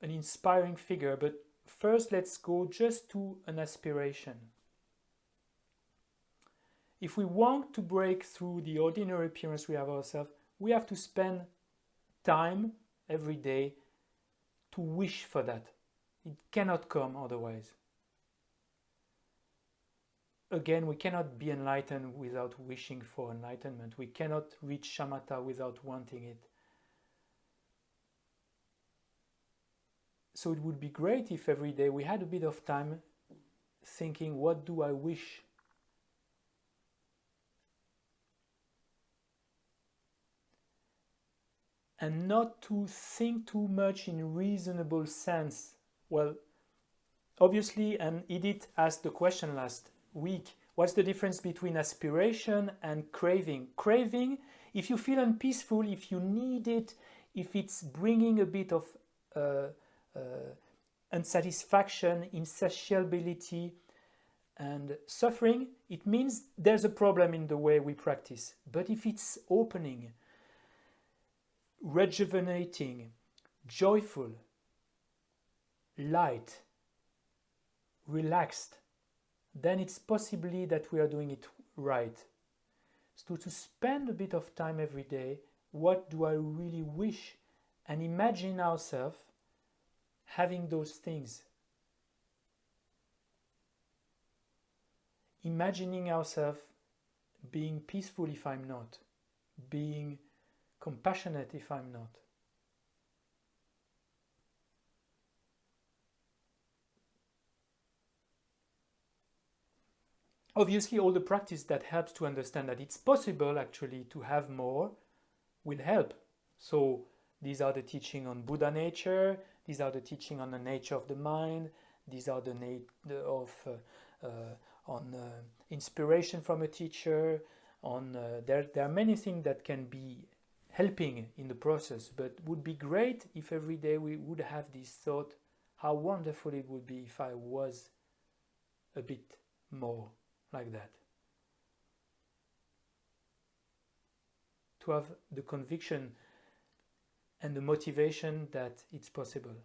an inspiring figure, but first let's go just to an aspiration. If we want to break through the ordinary appearance we have ourselves, we have to spend time every day to wish for that. It cannot come otherwise. Again, we cannot be enlightened without wishing for enlightenment. We cannot reach shamatha without wanting it. So it would be great if every day we had a bit of time thinking, what do I wish? And not to think too much in reasonable sense. Well, obviously, and Edith asked the question last week, what's the difference between aspiration and craving? Craving, if you feel unpeaceful, if you need it, if it's bringing a bit of unsatisfaction, insatiability, and suffering, it means there's a problem in the way we practice. But if it's opening, rejuvenating, joyful, light, relaxed, then it's possibly that we are doing it right. So to spend a bit of time every day, what do I really wish? And imagine ourselves having those things. Imagining ourselves being peaceful if I'm not, being compassionate if I'm not. Obviously, all the practice that helps to understand that it's possible actually to have more will help. So these are the teaching on Buddha nature, these are the teaching on the nature of the mind, these are the inspiration from a teacher. There are many things that can be helping in the process, but would be great if every day we would have this thought, how wonderful it would be if I was a bit more like that. To have the conviction and the motivation that it's possible.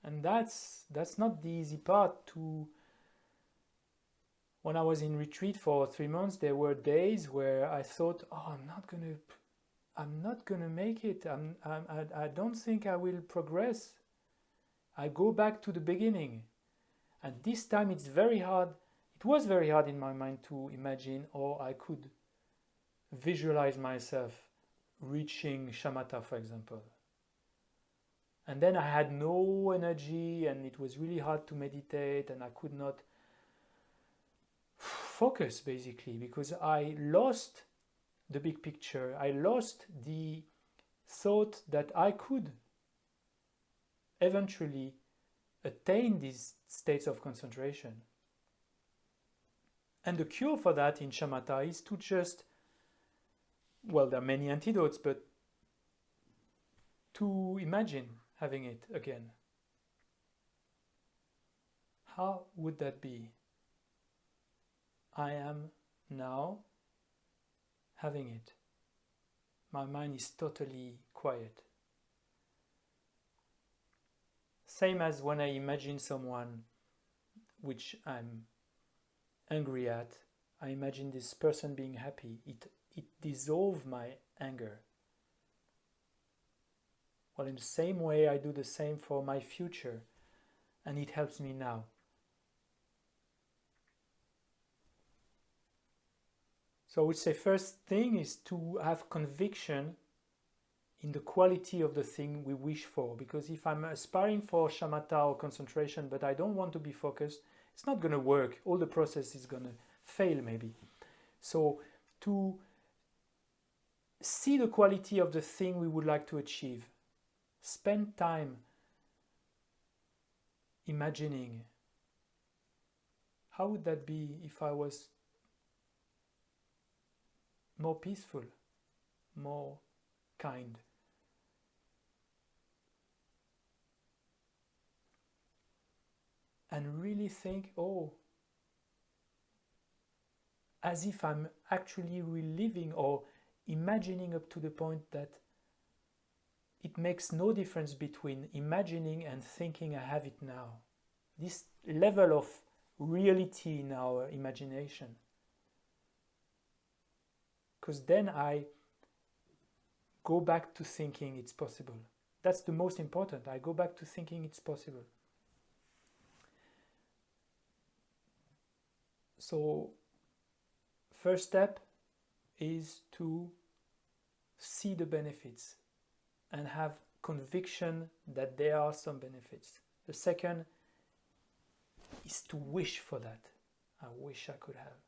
And that's not the easy part. When I was in retreat for 3 months, there were days where I thought, oh, I'm not gonna make it. I don't think I will progress. I go back to the beginning. And this time it's very hard. It was very hard in my mind to imagine, or I could visualize myself reaching shamatha, for example. And then I had no energy and it was really hard to meditate and I could not focus basically because I lost the big picture. I lost the thought that I could eventually attain these states of concentration. And the cure for that in shamatha is to just, well, there are many antidotes, but to imagine having it again. How would that be? I am now having it. My mind is totally quiet. Same as when I imagine someone which I'm angry at, I imagine this person being happy. It dissolves my anger. Well, in the same way, I do the same for my future, and it helps me now. So I would say first thing is to have conviction in the quality of the thing we wish for, because if I'm aspiring for shamatha or concentration but I don't want to be focused, it's not going to work. All the process is going to fail maybe. So to see the quality of the thing we would like to achieve, spend time imagining how would that be if I was more peaceful, more kind. And really think, oh, as if I'm actually reliving or imagining up to the point that it makes no difference between imagining and thinking I have it now. This level of reality in our imagination. Because then I go back to thinking it's possible. That's the most important. I go back to thinking it's possible. So, first step is to see the benefits and have conviction that there are some benefits. The second is to wish for that. I wish I could have.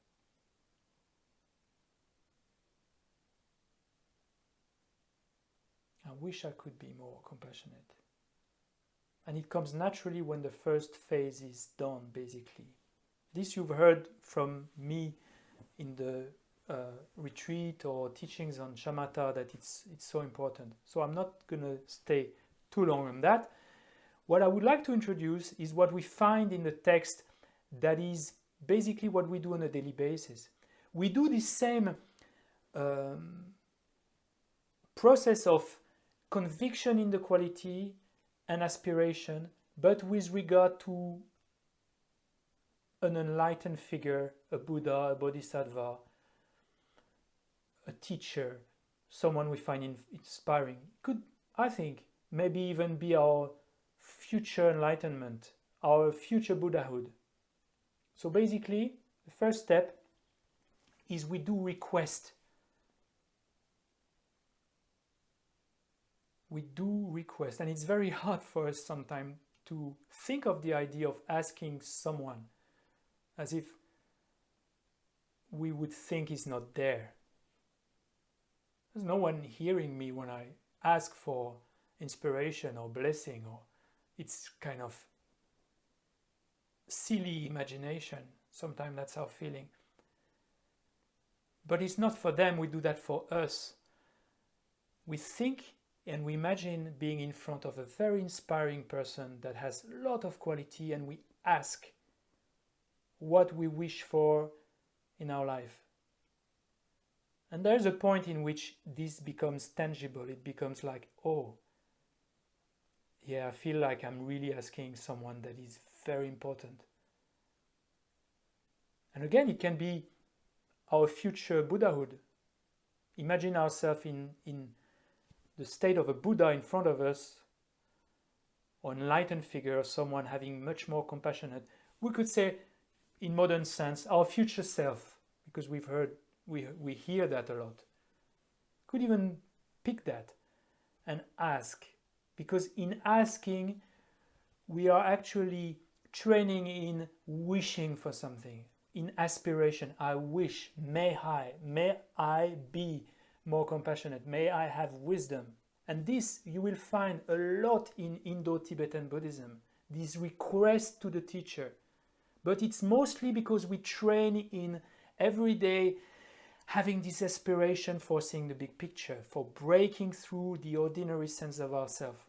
I wish I could be more compassionate. And it comes naturally when the first phase is done, basically. This you've heard from me in the retreat or teachings on shamatha, that it's so important. So I'm not going to stay too long on that. What I would like to introduce is what we find in the text that is basically what we do on a daily basis. We do this same process of conviction in the quality and aspiration, but with regard to an enlightened figure, a Buddha, a Bodhisattva, a teacher, someone we find inspiring. Could, I think, maybe even be our future enlightenment, our future Buddhahood. So basically, the first step is we do request. We do request, and it's very hard for us sometimes to think of the idea of asking someone as if we would think he's not there. There's no one hearing me when I ask for inspiration or blessing, or it's kind of silly imagination. Sometimes that's our feeling. But it's not for them, we do that for us. We think and we imagine being in front of a very inspiring person that has a lot of quality, and we ask what we wish for in our life. And there's a point in which this becomes tangible. It becomes like, oh, yeah, I feel like I'm really asking someone that is very important. And again, it can be our future Buddhahood. Imagine ourselves in the state of a Buddha in front of us, or enlightened figure, or someone having much more compassionate. We could say, in modern sense, our future self, because we hear that a lot. Could even pick that and ask, because in asking, we are actually training in wishing for something, in aspiration. I wish, may I be more compassionate, may I have wisdom. And this you will find a lot in Indo-Tibetan Buddhism, this request to the teacher. But it's mostly because we train in every day having this aspiration for seeing the big picture, for breaking through the ordinary sense of ourselves.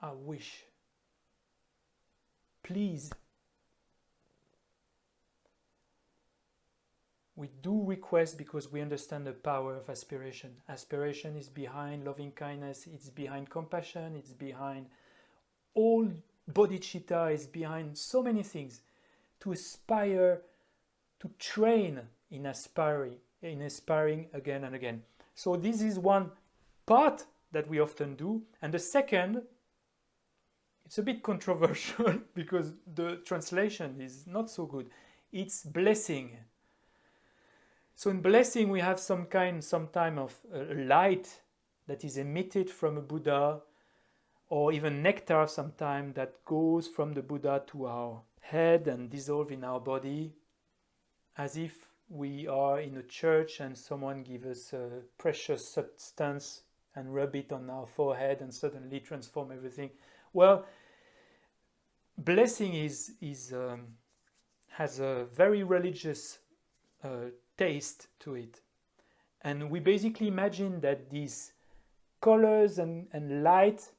I wish. Please. We do request because we understand the power of aspiration. Aspiration is behind loving kindness, it's behind compassion, it's behind all bodhicitta, is behind so many things. To aspire, to train in aspiring again and again. So this is one part that we often do. And the second, it's a bit controversial because the translation is not so good. It's blessing. So in blessing we have some time of light that is emitted from a Buddha, or even nectar sometime that goes from the Buddha to our head and dissolve in our body, as if we are in a church and someone gives us a precious substance and rub it on our forehead and suddenly transform everything. Well, blessing has a very religious taste to it. And we basically imagine that these colors and light,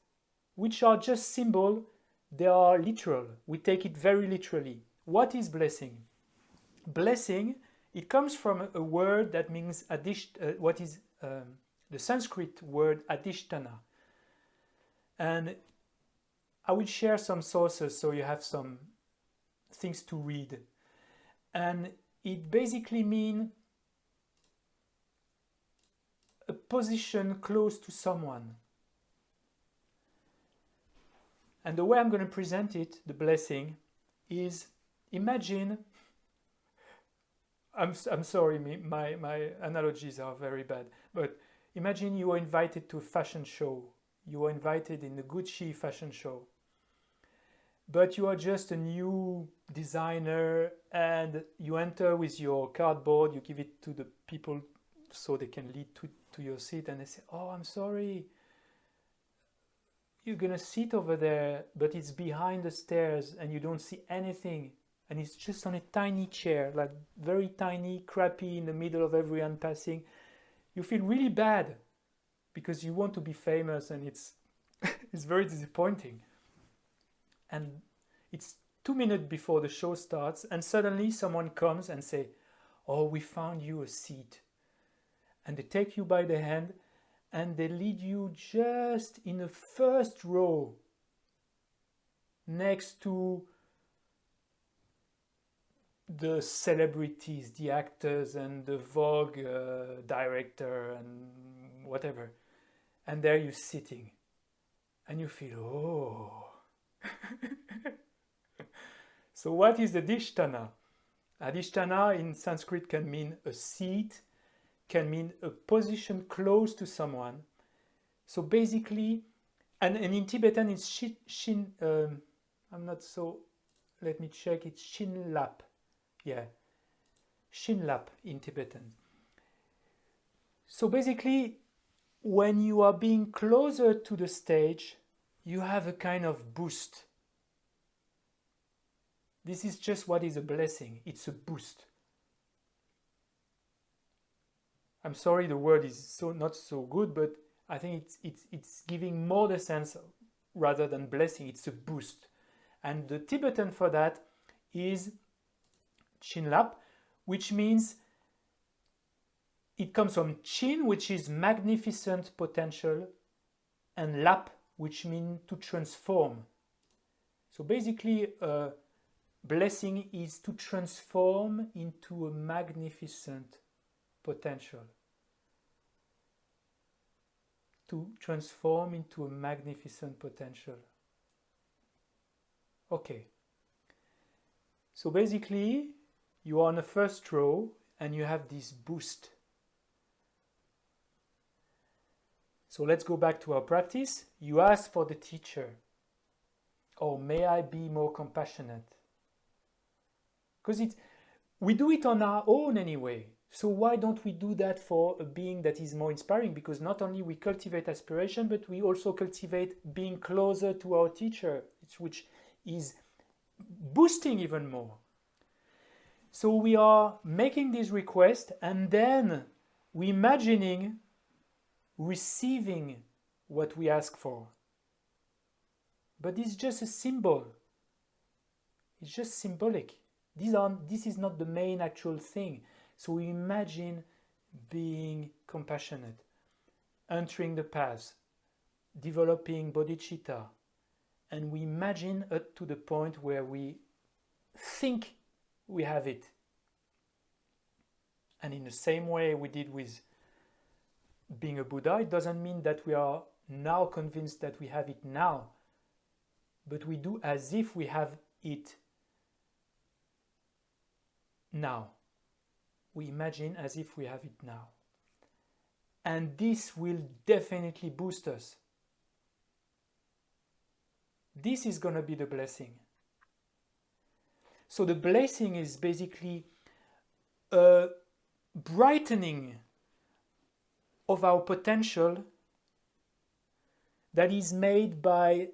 which are just symbol, they are literal. We take it very literally. What is blessing? Blessing, it comes from a word that means the Sanskrit word adhisthana. And I will share some sources so you have some things to read. And it basically means a position close to someone. And the way I'm going to present it, the blessing, is imagine, I'm sorry, my analogies are very bad, but imagine you are invited to a fashion show. You are invited in the Gucci fashion show. But you are just a new designer and you enter with your cardboard, you give it to the people so they can lead to your seat, and they say, oh, I'm sorry, you're gonna sit over there, but it's behind the stairs and you don't see anything. And it's just on a tiny chair, like very tiny, crappy, in the middle of everyone passing. You feel really bad because you want to be famous, and it's it's very disappointing. And it's 2 minutes before the show starts, and suddenly someone comes and say, oh, we found you a seat. And they take you by the hand and they lead you just in the first row next to the celebrities, the actors and the Vogue director and whatever. And there you're sitting and you feel, oh. So what is adhisthana? Adhisthana in Sanskrit can mean a seat, can mean a position close to someone. So basically, and in Tibetan it's shin, I'm not so, let me check, it's shin lap. Yeah, shin lap in Tibetan. So basically, when you are being closer to the stage, you have a kind of boost. This is just what is a blessing. It's a boost. I'm sorry the word is so not so good, but I think it's giving more the sense rather than blessing. It's a boost. And the Tibetan for that is Chinlap, which means it comes from Chin, which is magnificent potential, and Lap, which means to transform. So basically, blessing is to transform into a magnificent potential. To transform into a magnificent potential. Okay. So basically, you are on the first row and you have this boost. So let's go back to our practice. You ask for the teacher, oh, may I be more compassionate? Because we do it on our own anyway. So why don't we do that for a being that is more inspiring? Because not only we cultivate aspiration, but we also cultivate being closer to our teacher, which is boosting even more. So we are making this request and then we're imagining receiving what we ask for. But it's just a symbol. It's just symbolic. This is not the main actual thing. So we imagine being compassionate, entering the path, developing bodhicitta, and we imagine up to the point where we think we have it. And in the same way we did with being a Buddha, it doesn't mean that we are now convinced that we have it now, but we do as if we have it now. We imagine as if we have it now. And this will definitely boost us. This is going to be the blessing. So the blessing is basically a brightening of our potential that is made by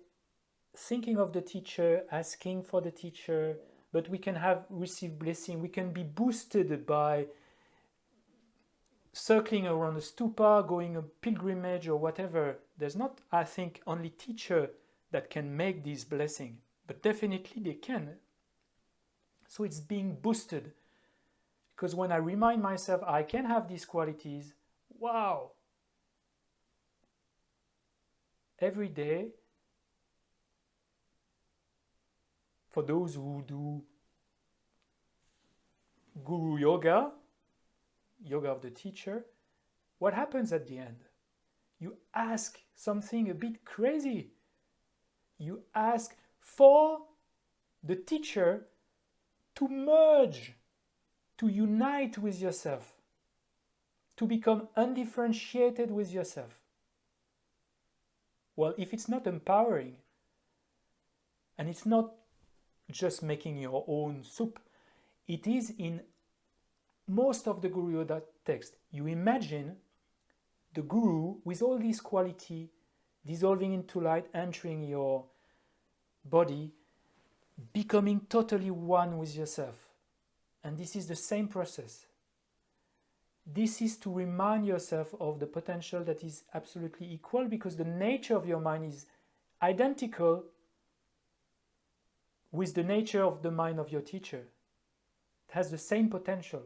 thinking of the teacher, asking for the teacher, but we can receive blessing. We can be boosted by circling around a stupa, going a pilgrimage or whatever. There's not, I think, only teacher that can make this blessing, but definitely they can. So it's being boosted. Because when I remind myself I can have these qualities, wow, every day, for those who do guru yoga, yoga of the teacher, what happens at the end? You ask something a bit crazy. You ask for the teacher to merge, to unite with yourself, to become undifferentiated with yourself. Well, if it's not empowering, and it's not just making your own soup, it is in most of the Guru Yoga text. You imagine the Guru with all these quality dissolving into light, entering your body, becoming totally one with yourself. And this is the same process. This is to remind yourself of the potential that is absolutely equal, because the nature of your mind is identical with the nature of the mind of your teacher. It has the same potential.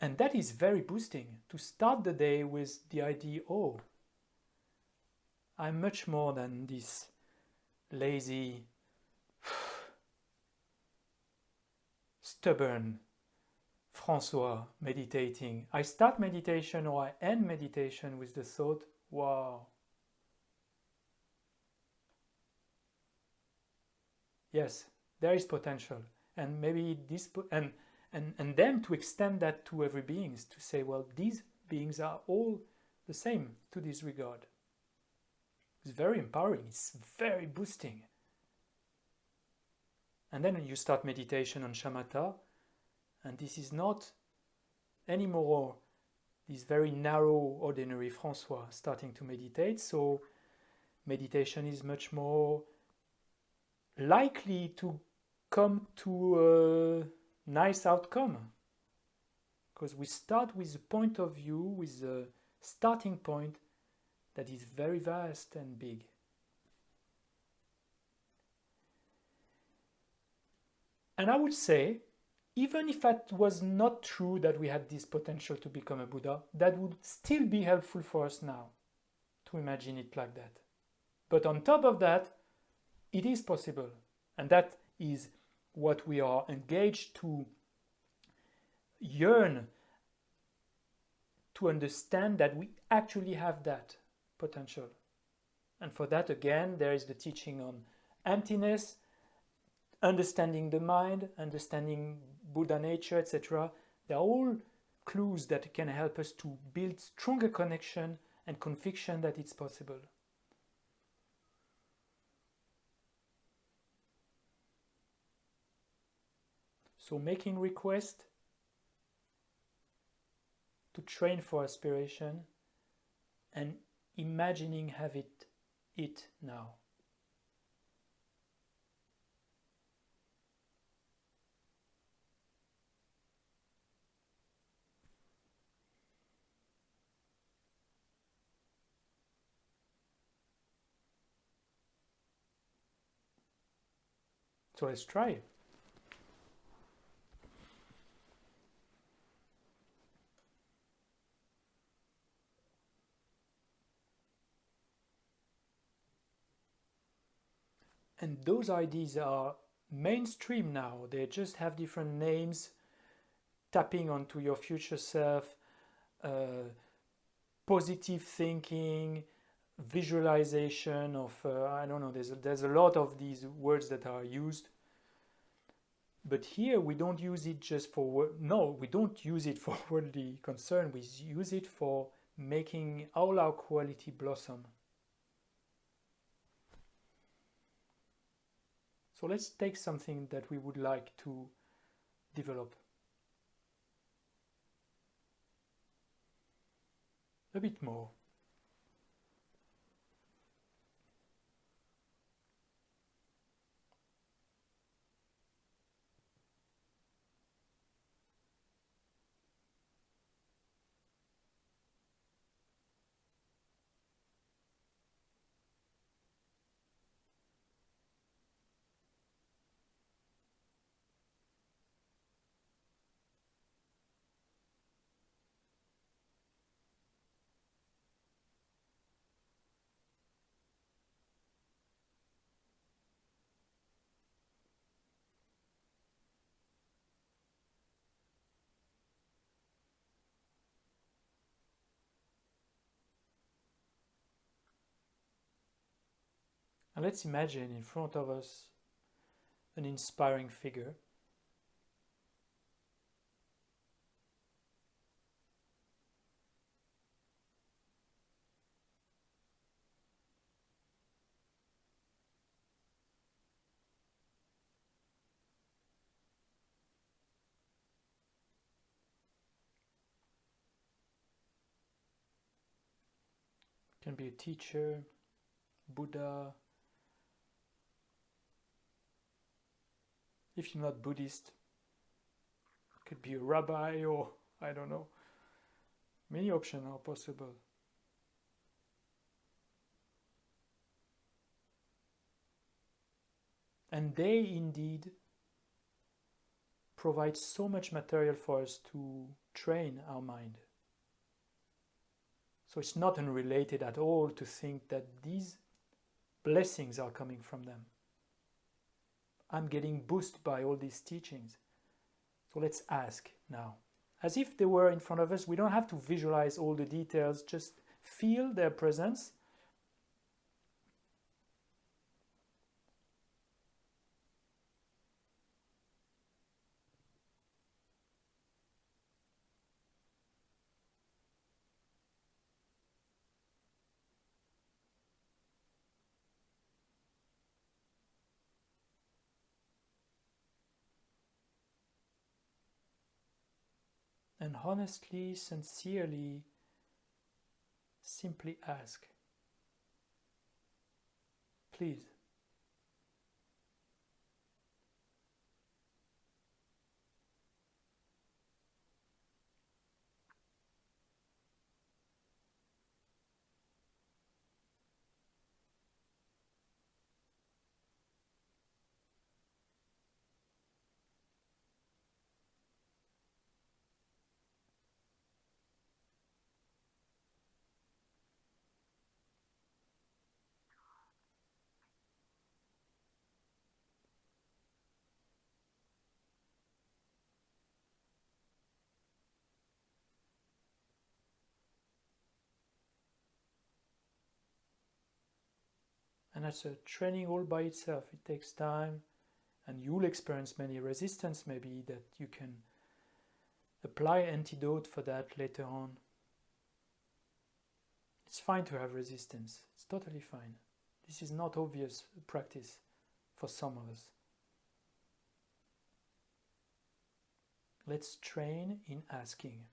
And that is very boosting, to start the day with the idea, oh, I'm much more than this lazy, stubborn Francois meditating. I start meditation or I end meditation with the thought, wow. Yes, there is potential. And maybe this, and then to extend that to every being, to say, well, these beings are all the same to this regard. It's very empowering, it's very boosting. And then you start meditation on shamatha, and this is not anymore this very narrow, ordinary Francois starting to meditate. So meditation is much more likely to come to a nice outcome, because we start with a point of view, with a starting point that is very vast and big. And I would say, even if that was not true, that we had this potential to become a Buddha, that would still be helpful for us now to imagine it like that. But on top of that, it is possible. And that is what we are engaged to yearn to understand, that we actually have that potential. And for that, again, there is the teaching on emptiness, understanding the mind, understanding Buddha nature, etc. They are all clues that can help us to build stronger connection and conviction that it's possible. So making request to train for aspiration and imagining have it now. So let's try. And those ideas are mainstream now. They just have different names, tapping onto your future self, positive thinking, visualization of, I don't know, there's a lot of these words that are used. But here we don't use it just for, we don't use it for worldly concern. We use it for making all our quality blossom. So let's take something that we would like to develop a bit more. And let's imagine in front of us an inspiring figure. It can be a teacher, Buddha. If you're not Buddhist, it could be a rabbi, or I don't know. Many options are possible. And they indeed provide so much material for us to train our mind. So it's not unrelated at all to think that these blessings are coming from them. I'm getting boosted by all these teachings. So let's ask now. As if they were in front of us, we don't have to visualize all the details, just feel their presence. And honestly, sincerely, simply ask. Please. And that's a training all by itself. It takes time, and you'll experience many resistance maybe that you can apply antidote for that later on. It's fine to have resistance. It's totally fine. This is not obvious practice for some of us. Let's train in asking.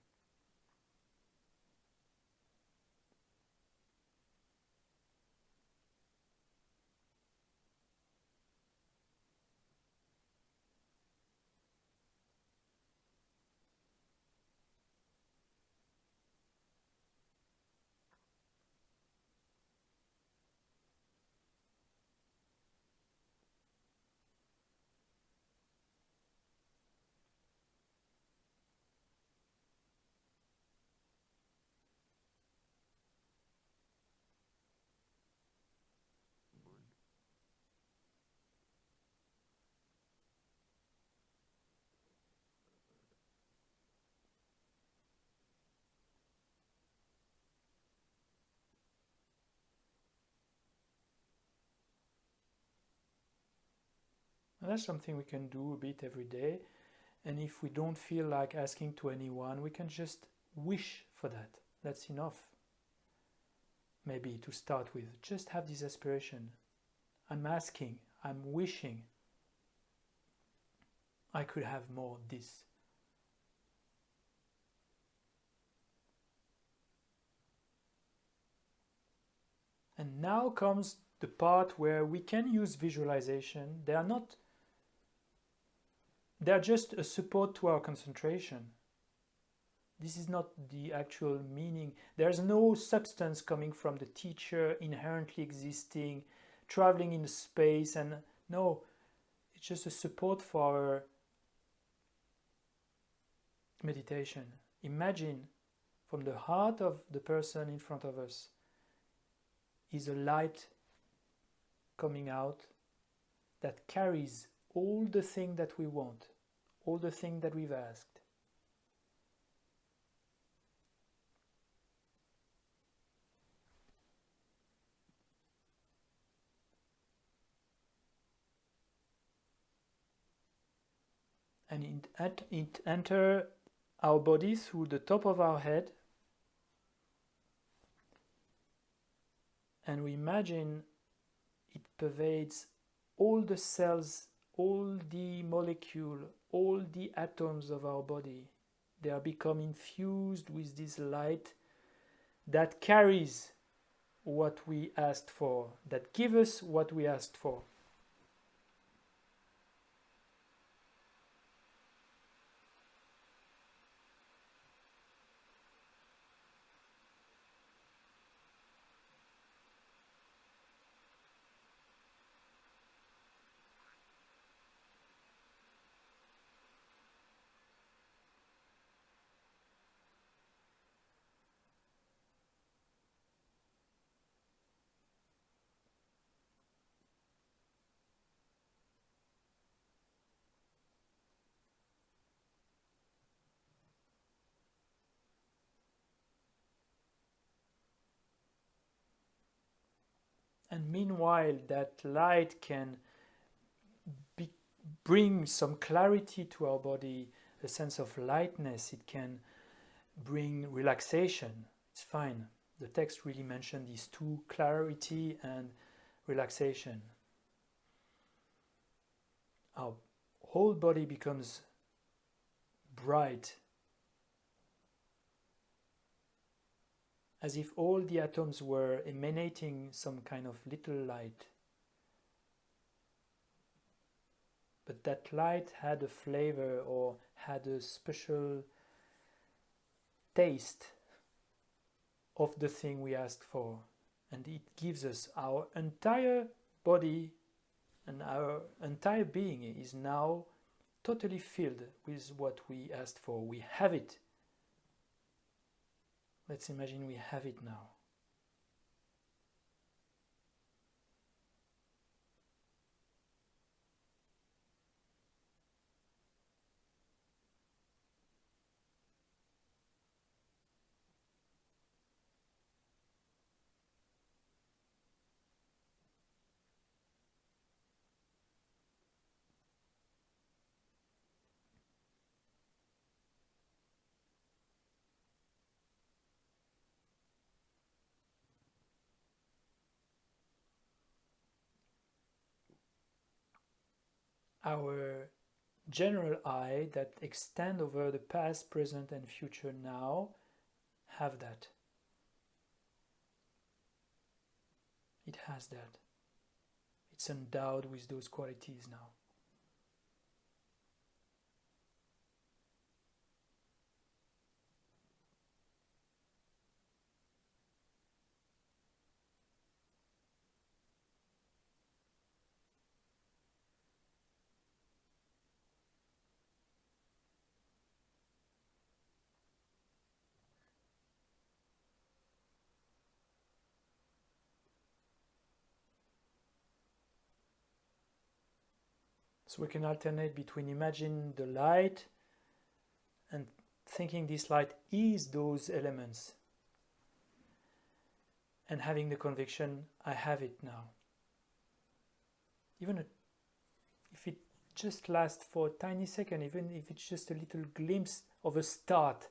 And that's something we can do a bit every day. And if we don't feel like asking to anyone, we can just wish for that. That's enough. Maybe to start with, just have this aspiration. I'm asking, I'm wishing I could have more of this. And now comes the part where we can use visualization. They are just a support to our concentration. This is not the actual meaning. There's no substance coming from the teacher inherently existing, traveling in space, and no, it's just a support for our meditation. Imagine from the heart of the person in front of us is a light coming out that carries all the things that we want, all the things that we've asked. and it enters our body through the top of our head, and we imagine it pervades all the cells, all the molecules, all the atoms of our body. They are become infused with this light that carries what we asked for, that gives us what we asked for. And meanwhile, that light can bring some clarity to our body, a sense of lightness. It can bring relaxation. It's fine. The text really mentioned these two, clarity and relaxation. Our whole body becomes bright, as if all the atoms were emanating some kind of little light. But that light had a flavor or had a special taste of the thing we asked for. And it gives us our entire body, and our entire being is now totally filled with what we asked for. We have it. Let's imagine we have it now. Our general eye that extend over the past, present, and future now have that. It has that. It's endowed with those qualities now. So we can alternate between imagining the light and thinking this light is those elements, and having the conviction, I have it now. Even if it just lasts for a tiny second, even if it's just a little glimpse of a start.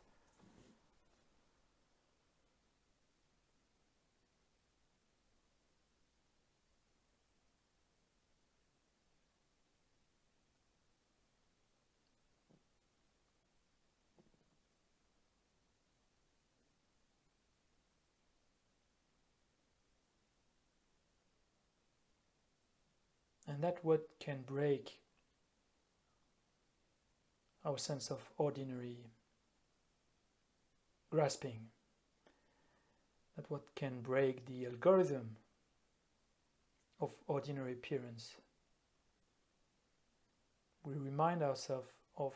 And that's what can break our sense of ordinary grasping. That's what can break the algorithm of ordinary appearance. We remind ourselves of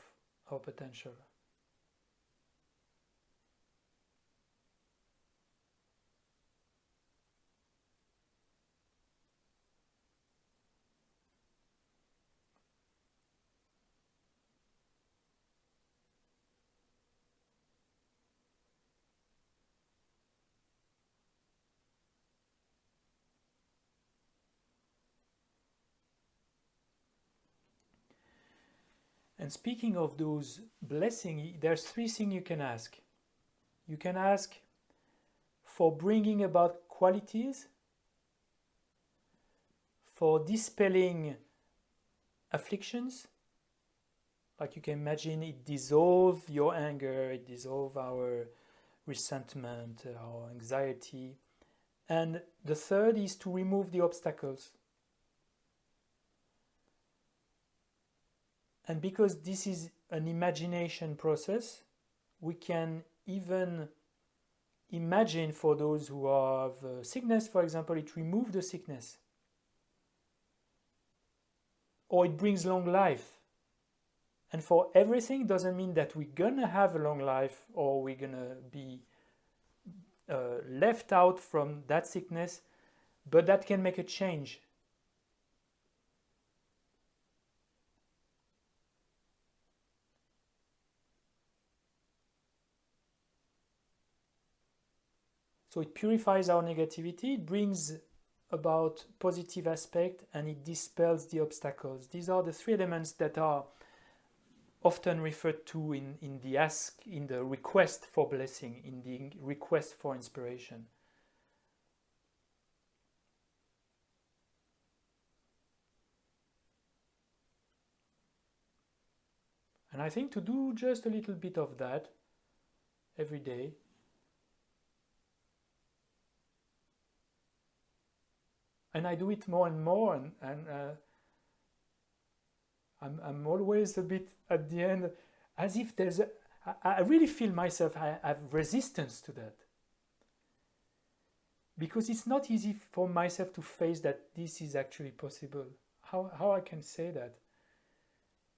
our potential. And speaking of those blessings, there's three things you can ask. You can ask for bringing about qualities, for dispelling afflictions. Like you can imagine, it dissolves your anger, it dissolves our resentment, our anxiety. And the third is to remove the obstacles. And because this is an imagination process, we can even imagine, for those who have sickness, for example, it removes the sickness. Or it brings long life. And for everything, doesn't mean that we're gonna have a long life or we're gonna be left out from that sickness, but that can make a change. So it purifies our negativity, it brings about positive aspect, and it dispels the obstacles. These are the three elements that are often referred to in the ask, in the request for blessing, in the request for inspiration. And I think to do just a little bit of that every day, and I do it more and more, and I'm always a bit at the end, as if I really feel myself, I have resistance to that. Because it's not easy for myself to face that this is actually possible. How I can say that?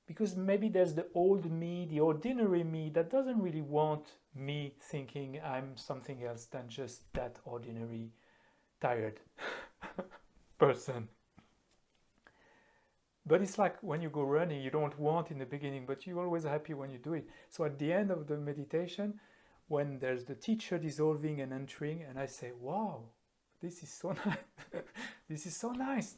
Because maybe there's the old me, the ordinary me, that doesn't really want me thinking I'm something else than just that ordinary, tired person. But it's like when you go running, you don't want in the beginning, but you're always happy when you do it. So at the end of the meditation, when there's the teacher dissolving and entering, and I say, wow, this is so nice. This is so nice.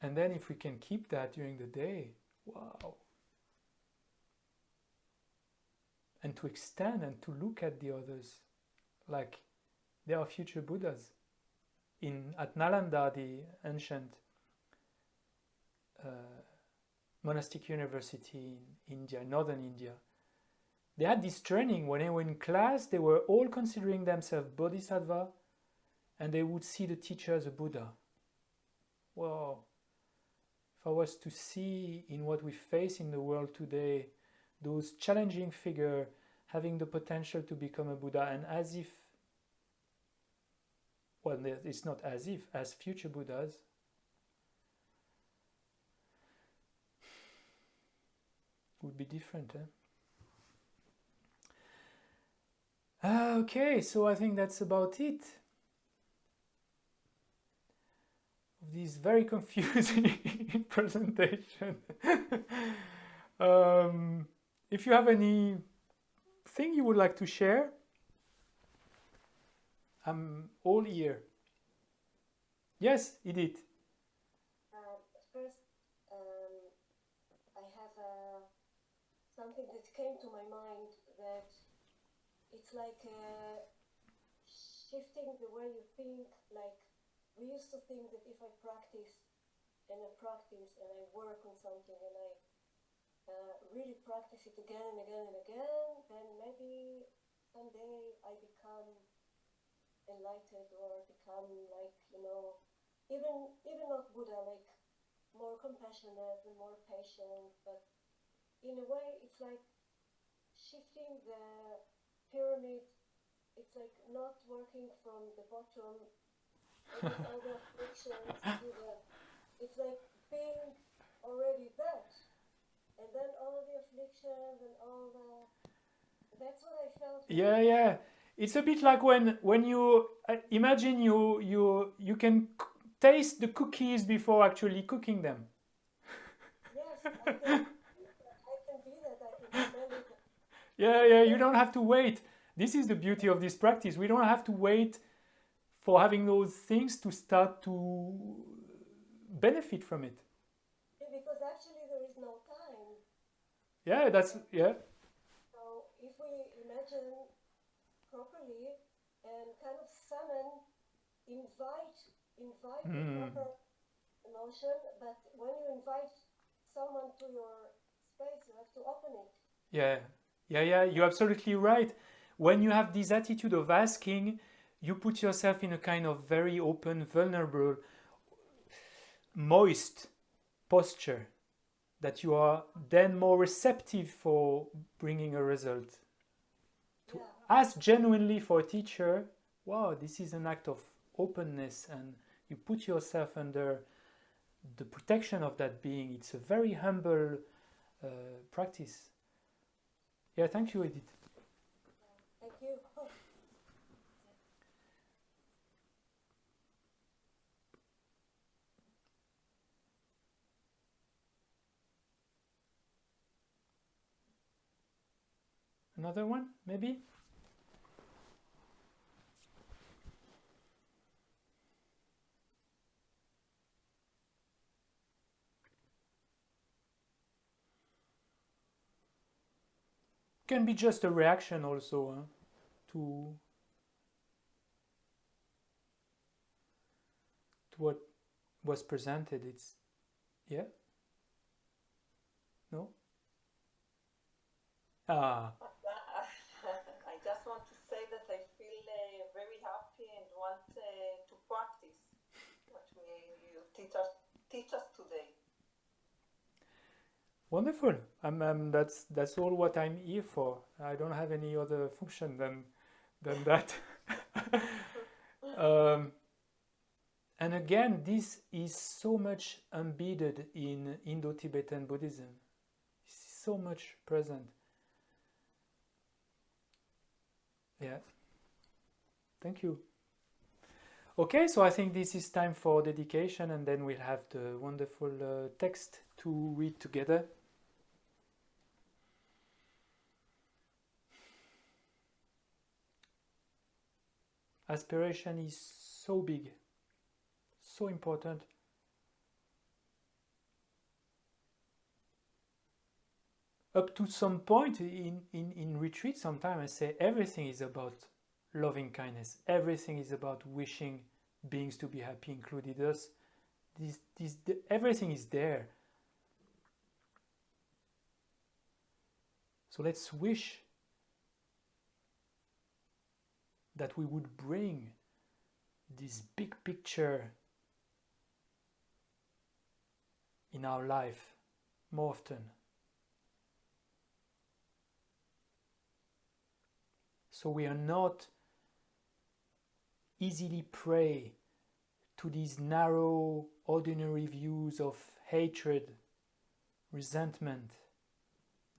And then if we can keep that during the day, wow. And to extend and to look at the others like they are future Buddhas. At Nalanda, the ancient monastic university in India, northern India, they had this training. When they were in class, they were all considering themselves bodhisattva, and they would see the teacher as a Buddha. Wow. If I was to see in what we face in the world today, those challenging figures having the potential to become a Buddha, and as if, well, it's not as if, as future Buddhas, would be different. Okay, so I think that's about it. This very confusing presentation. If you have anything you would like to share, I'm all ear. Yes, Edith. First, I have something that came to my mind, that it's like shifting the way you think. Like, we used to think that if I practice and I work on something and I really practice it again and again and again, then maybe someday I become enlightened or become like, even not Buddha, like more compassionate and more patient. But in a way, it's like shifting the pyramid. It's like not working from the bottom and all the afflictions to it's like being already that, and then all the afflictions and all that's what I felt. Yeah. It's a bit like when you imagine you can taste the cookies before actually cooking them. Yes, I can be that. I can smell it. Yeah, you don't have to wait. This is the beauty of this practice. We don't have to wait for having those things to start to benefit from it. Because actually there is no time. Yeah, that's, yeah. So if we imagine properly and kind of summon, invite the proper notion, but when you invite someone to your space, you have to open it. Yeah, you're absolutely right. When you have this attitude of asking, you put yourself in a kind of very open, vulnerable, moist posture that you are then more receptive for bringing a result. To ask genuinely for a teacher, wow, this is an act of openness, and you put yourself under the protection of that being. It's a very humble practice. Yeah, thank you, Edith. Thank you. Another one, maybe? Can be just a reaction also to what was presented. It's, yeah? No? I just want to say that I feel very happy and want to practice what you teach us today. Wonderful. That's all what I'm here for. I don't have any other function than that. And again, this is so much embedded in Indo-Tibetan Buddhism. It's so much present. Yeah. Thank you. Okay, so I think this is time for dedication, and then we'll have the wonderful text to read together. Aspiration is so big, so important. Up to some point in retreat, sometimes I say everything is about loving kindness. Everything is about wishing beings to be happy, included us. Everything is there. So let's wish that we would bring this big picture in our life more often. So we are not easily prey to these narrow, ordinary views of hatred, resentment,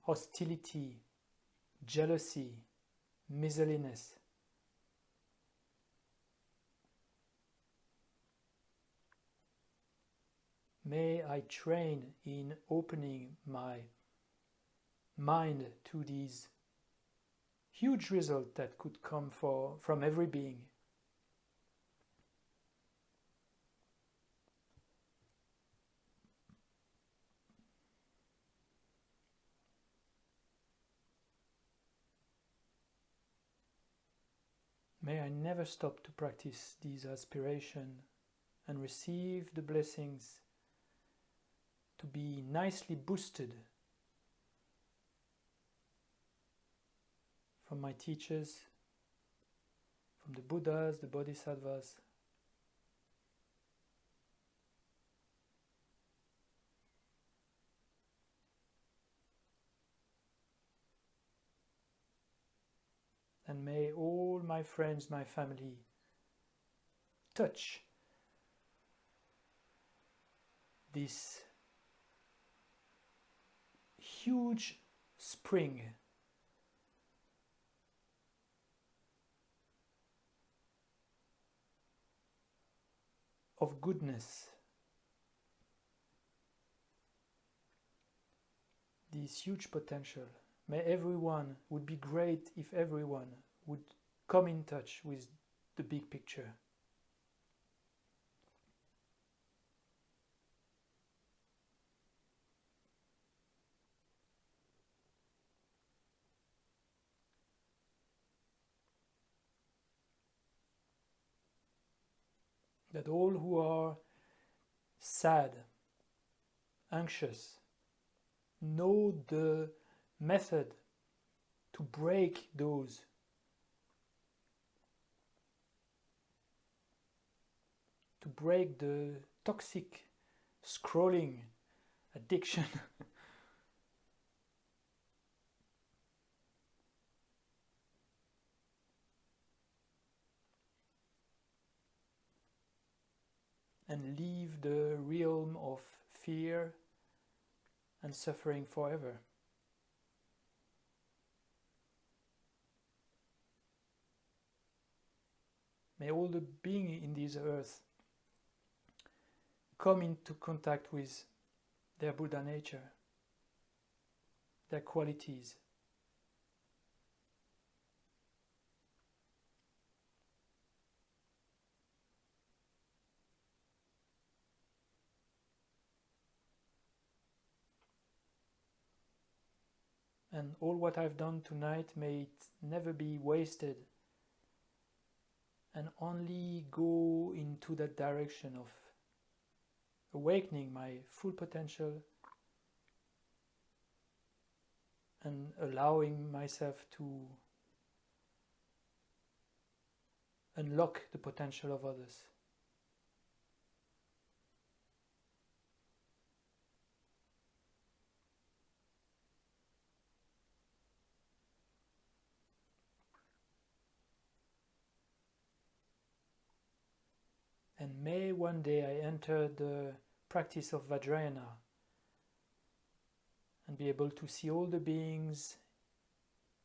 hostility, jealousy, miserliness. May I train in opening my mind to these huge results that could come from every being. May I never stop to practice these aspirations and receive the blessings to be nicely boosted from my teachers, from the Buddhas, the Bodhisattvas. And may all my friends, my family, touch this huge spring of goodness, this huge potential. May everyone, would be great if everyone would come in touch with the big picture. that all who are sad, anxious, know the method to break those, to break the toxic scrolling addiction. And leave the realm of fear and suffering forever. May all the beings in this earth come into contact with their Buddha nature, their qualities. And all what I've done tonight, may it never be wasted, and only go into that direction of awakening my full potential and allowing myself to unlock the potential of others. And may one day I enter the practice of Vajrayana and be able to see all the beings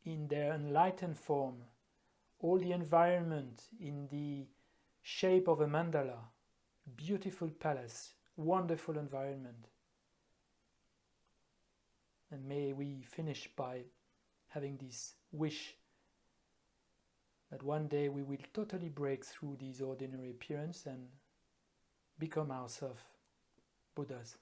in their enlightened form, all the environment in the shape of a mandala, beautiful palace, wonderful environment. And may we finish by having this wish that one day we will totally break through these ordinary appearances and become ourselves Buddhas.